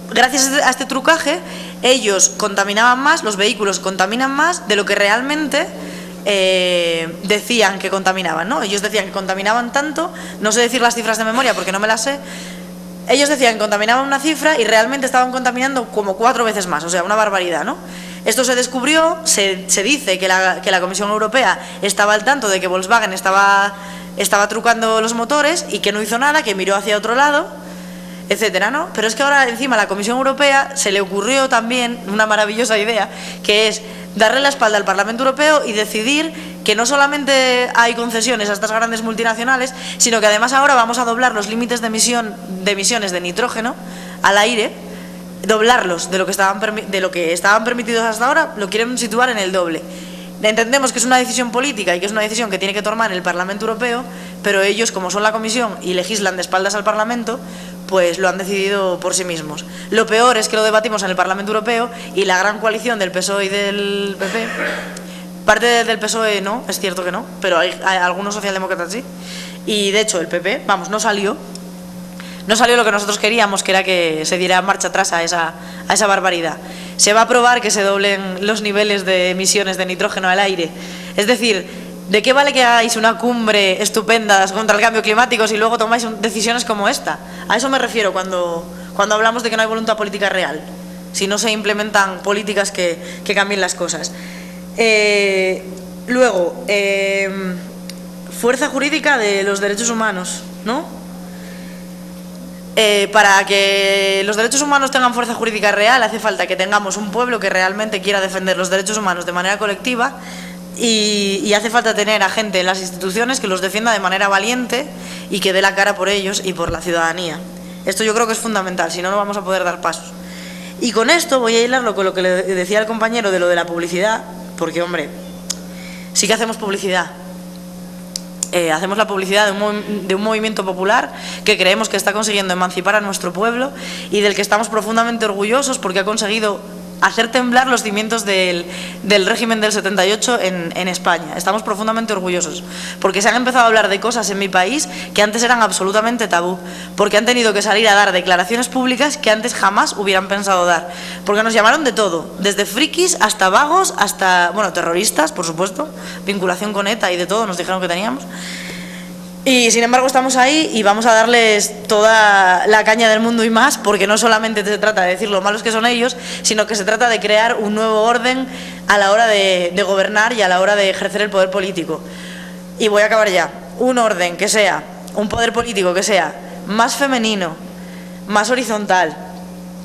gracias a este trucaje ellos contaminaban más, los vehículos contaminan más de lo que realmente decían que contaminaban, ¿no? Ellos decían que contaminaban tanto, no sé decir las cifras de memoria porque no me las sé. Ellos decían que contaminaban una cifra y realmente estaban contaminando como 4 veces más, o sea, una barbaridad, ¿no? Esto se descubrió, se dice que la Comisión Europea estaba al tanto de que Volkswagen estaba trucando los motores y que no hizo nada, que miró hacia otro lado, etcétera, ¿no? Pero es que ahora encima a la Comisión Europea se le ocurrió también una maravillosa idea, que es darle la espalda al Parlamento Europeo y decidir que no solamente hay concesiones a estas grandes multinacionales, sino que además ahora vamos a doblar los límites de emisiones de nitrógeno al aire, doblarlos de lo que estaban permitidos hasta ahora, lo quieren situar en el doble. Entendemos que es una decisión política y que es una decisión que tiene que tomar el Parlamento Europeo, pero ellos, como son la Comisión y legislan de espaldas al Parlamento, pues lo han decidido por sí mismos. Lo peor es que lo debatimos en el Parlamento Europeo y la gran coalición del PSOE y del PP, parte del PSOE no, es cierto que no, pero hay algunos socialdemócratas sí, y de hecho el PP, no salió lo que nosotros queríamos, que era que se diera marcha atrás a esa barbaridad. Se va a aprobar que se doblen los niveles de emisiones de nitrógeno al aire. Es decir, ¿de qué vale que hagáis una cumbre estupenda contra el cambio climático si luego tomáis decisiones como esta? A eso me refiero cuando hablamos de que no hay voluntad política real, si no se implementan políticas que cambien las cosas. Luego, fuerza jurídica de los derechos humanos, ¿no? Para que los derechos humanos tengan fuerza jurídica real hace falta que tengamos un pueblo que realmente quiera defender los derechos humanos de manera colectiva y hace falta tener a gente en las instituciones que los defienda de manera valiente y que dé la cara por ellos y por la ciudadanía. Esto yo creo que es fundamental, si no, no vamos a poder dar pasos. Y con esto voy a hilarlo con lo que le decía el compañero de lo de la publicidad, porque, hombre, sí que hacemos publicidad. Hacemos la publicidad de un movimiento popular que creemos que está consiguiendo emancipar a nuestro pueblo y del que estamos profundamente orgullosos porque ha conseguido hacer temblar los cimientos del régimen del 78 en España. Estamos profundamente orgullosos porque se han empezado a hablar de cosas en mi país que antes eran absolutamente tabú, porque han tenido que salir a dar declaraciones públicas que antes jamás hubieran pensado dar, porque nos llamaron de todo, desde frikis hasta vagos, hasta, bueno, terroristas, por supuesto, vinculación con ETA y de todo, nos dijeron que teníamos. Y sin embargo estamos ahí y vamos a darles toda la caña del mundo y más, porque no solamente se trata de decir lo malos que son ellos, sino que se trata de crear un nuevo orden a la hora de gobernar y a la hora de ejercer el poder político. Y voy a acabar ya. Un orden que sea, un poder político que sea más femenino, más horizontal,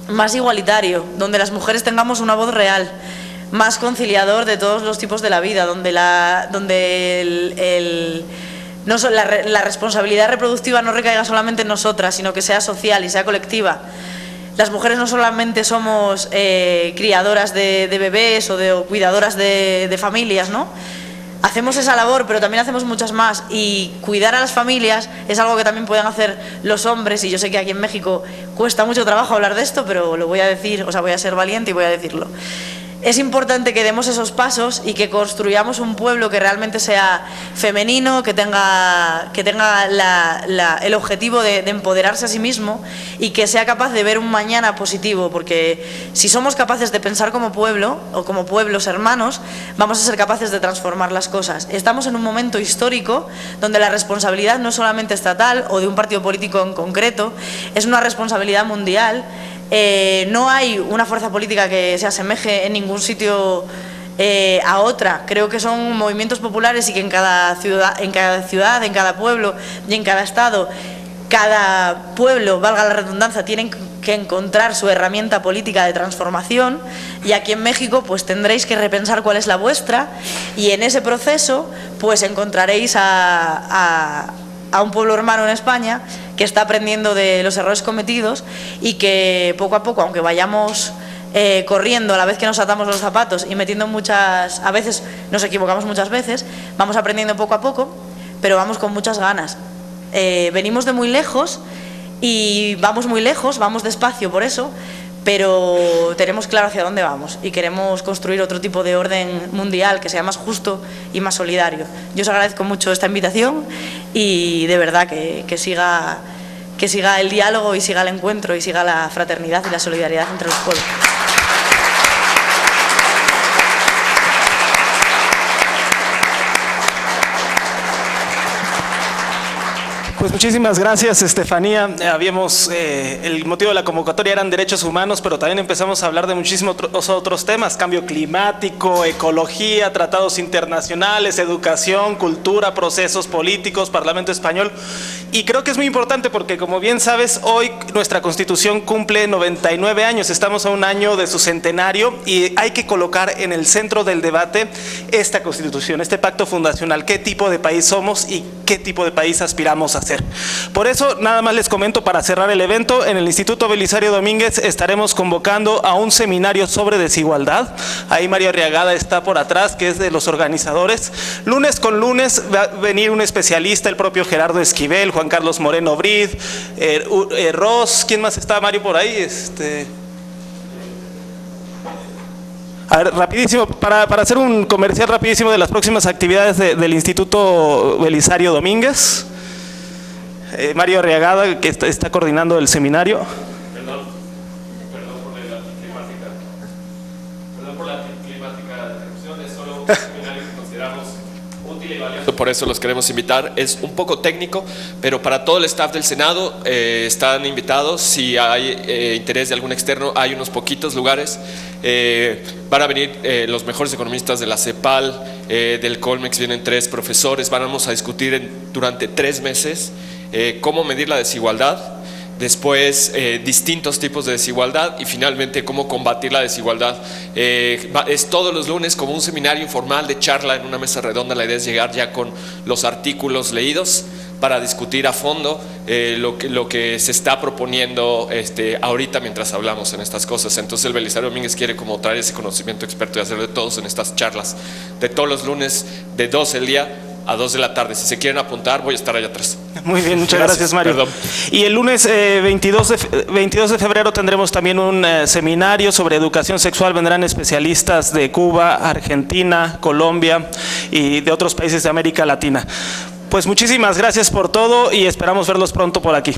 más igualitario, donde las mujeres tengamos una voz real, más conciliador de todos los tipos de la vida, donde la responsabilidad reproductiva no recaiga solamente en nosotras, sino que sea social y sea colectiva. Las mujeres no solamente somos criadoras de bebés o cuidadoras de familias, ¿no? Hacemos esa labor, pero también hacemos muchas más, y cuidar a las familias es algo que también pueden hacer los hombres, y yo sé que aquí en México cuesta mucho trabajo hablar de esto, pero lo voy a decir, o sea, voy a ser valiente y voy a decirlo. Es importante que demos esos pasos y que construyamos un pueblo que realmente sea femenino, que tenga el objetivo de empoderarse a sí mismo y que sea capaz de ver un mañana positivo, porque si somos capaces de pensar como pueblo o como pueblos hermanos, vamos a ser capaces de transformar las cosas. Estamos en un momento histórico donde la responsabilidad no es solamente estatal o de un partido político en concreto, es una responsabilidad mundial. No hay una fuerza política que se asemeje en ningún sitio a otra. Creo que son movimientos populares y que en cada ciudad, en cada pueblo y en cada estado, cada pueblo, valga la redundancia, tienen que encontrar su herramienta política de transformación, y aquí en México pues tendréis que repensar cuál es la vuestra, y en ese proceso pues encontraréis a un pueblo hermano en España que está aprendiendo de los errores cometidos y que poco a poco, aunque vayamos corriendo a la vez que nos atamos los zapatos y metiendo a veces nos equivocamos muchas veces, vamos aprendiendo poco a poco, pero vamos con muchas ganas. Venimos de muy lejos y vamos muy lejos, vamos despacio por eso, pero tenemos claro hacia dónde vamos y queremos construir otro tipo de orden mundial que sea más justo y más solidario. Yo os agradezco mucho esta invitación y de verdad que siga el diálogo y siga el encuentro y siga la fraternidad y la solidaridad entre los pueblos. Pues muchísimas gracias, Estefanía. El motivo de la convocatoria eran derechos humanos, pero también empezamos a hablar de muchísimos otros temas: cambio climático, ecología, tratados internacionales, educación, cultura, procesos políticos, Parlamento español. Y creo que es muy importante porque, como bien sabes, hoy nuestra Constitución cumple 99 años. Estamos a un año de su centenario y hay que colocar en el centro del debate esta Constitución, este pacto fundacional. ¿Qué tipo de país somos y qué tipo de país aspiramos a ser? Por eso, nada más les comento para cerrar el evento, en el Instituto Belisario Domínguez estaremos convocando a un seminario sobre desigualdad. Ahí Mario Arriagada está por atrás, que es de los organizadores. Lunes con lunes va a venir un especialista, el propio Gerardo Esquivel, Juan Carlos Moreno Brid, Ross, ¿quién más está, Mario, por ahí? A ver, rapidísimo, para hacer un comercial rapidísimo de las próximas actividades del Instituto Belisario Domínguez. Mario Arriagada, que está coordinando el seminario. Perdón por la climática de es solo un seminario que consideramos útil y valioso. Por eso los queremos invitar. Es un poco técnico, pero para todo el staff del Senado están invitados. Si hay interés de algún externo, hay unos poquitos lugares. Van a venir los mejores economistas de la CEPAL, del Colmex, vienen 3 profesores. Vamos a discutir durante 3 meses cómo medir la desigualdad, después distintos tipos de desigualdad y finalmente cómo combatir la desigualdad. Es todos los lunes como un seminario informal de charla en una mesa redonda. La idea es llegar ya con los artículos leídos para discutir a fondo lo que se está proponiendo ahorita mientras hablamos en estas cosas. Entonces el Belisario Domínguez quiere como traer ese conocimiento experto y hacer de todos en estas charlas de todos los lunes de 12 del día a 2 de la tarde. Si se quieren apuntar, voy a estar allá atrás. Muy bien, muchas gracias, Mario. Perdón. Y el lunes 22 de febrero tendremos también un seminario sobre educación sexual. Vendrán especialistas de Cuba, Argentina, Colombia y de otros países de América Latina. Pues muchísimas gracias por todo y esperamos verlos pronto por aquí.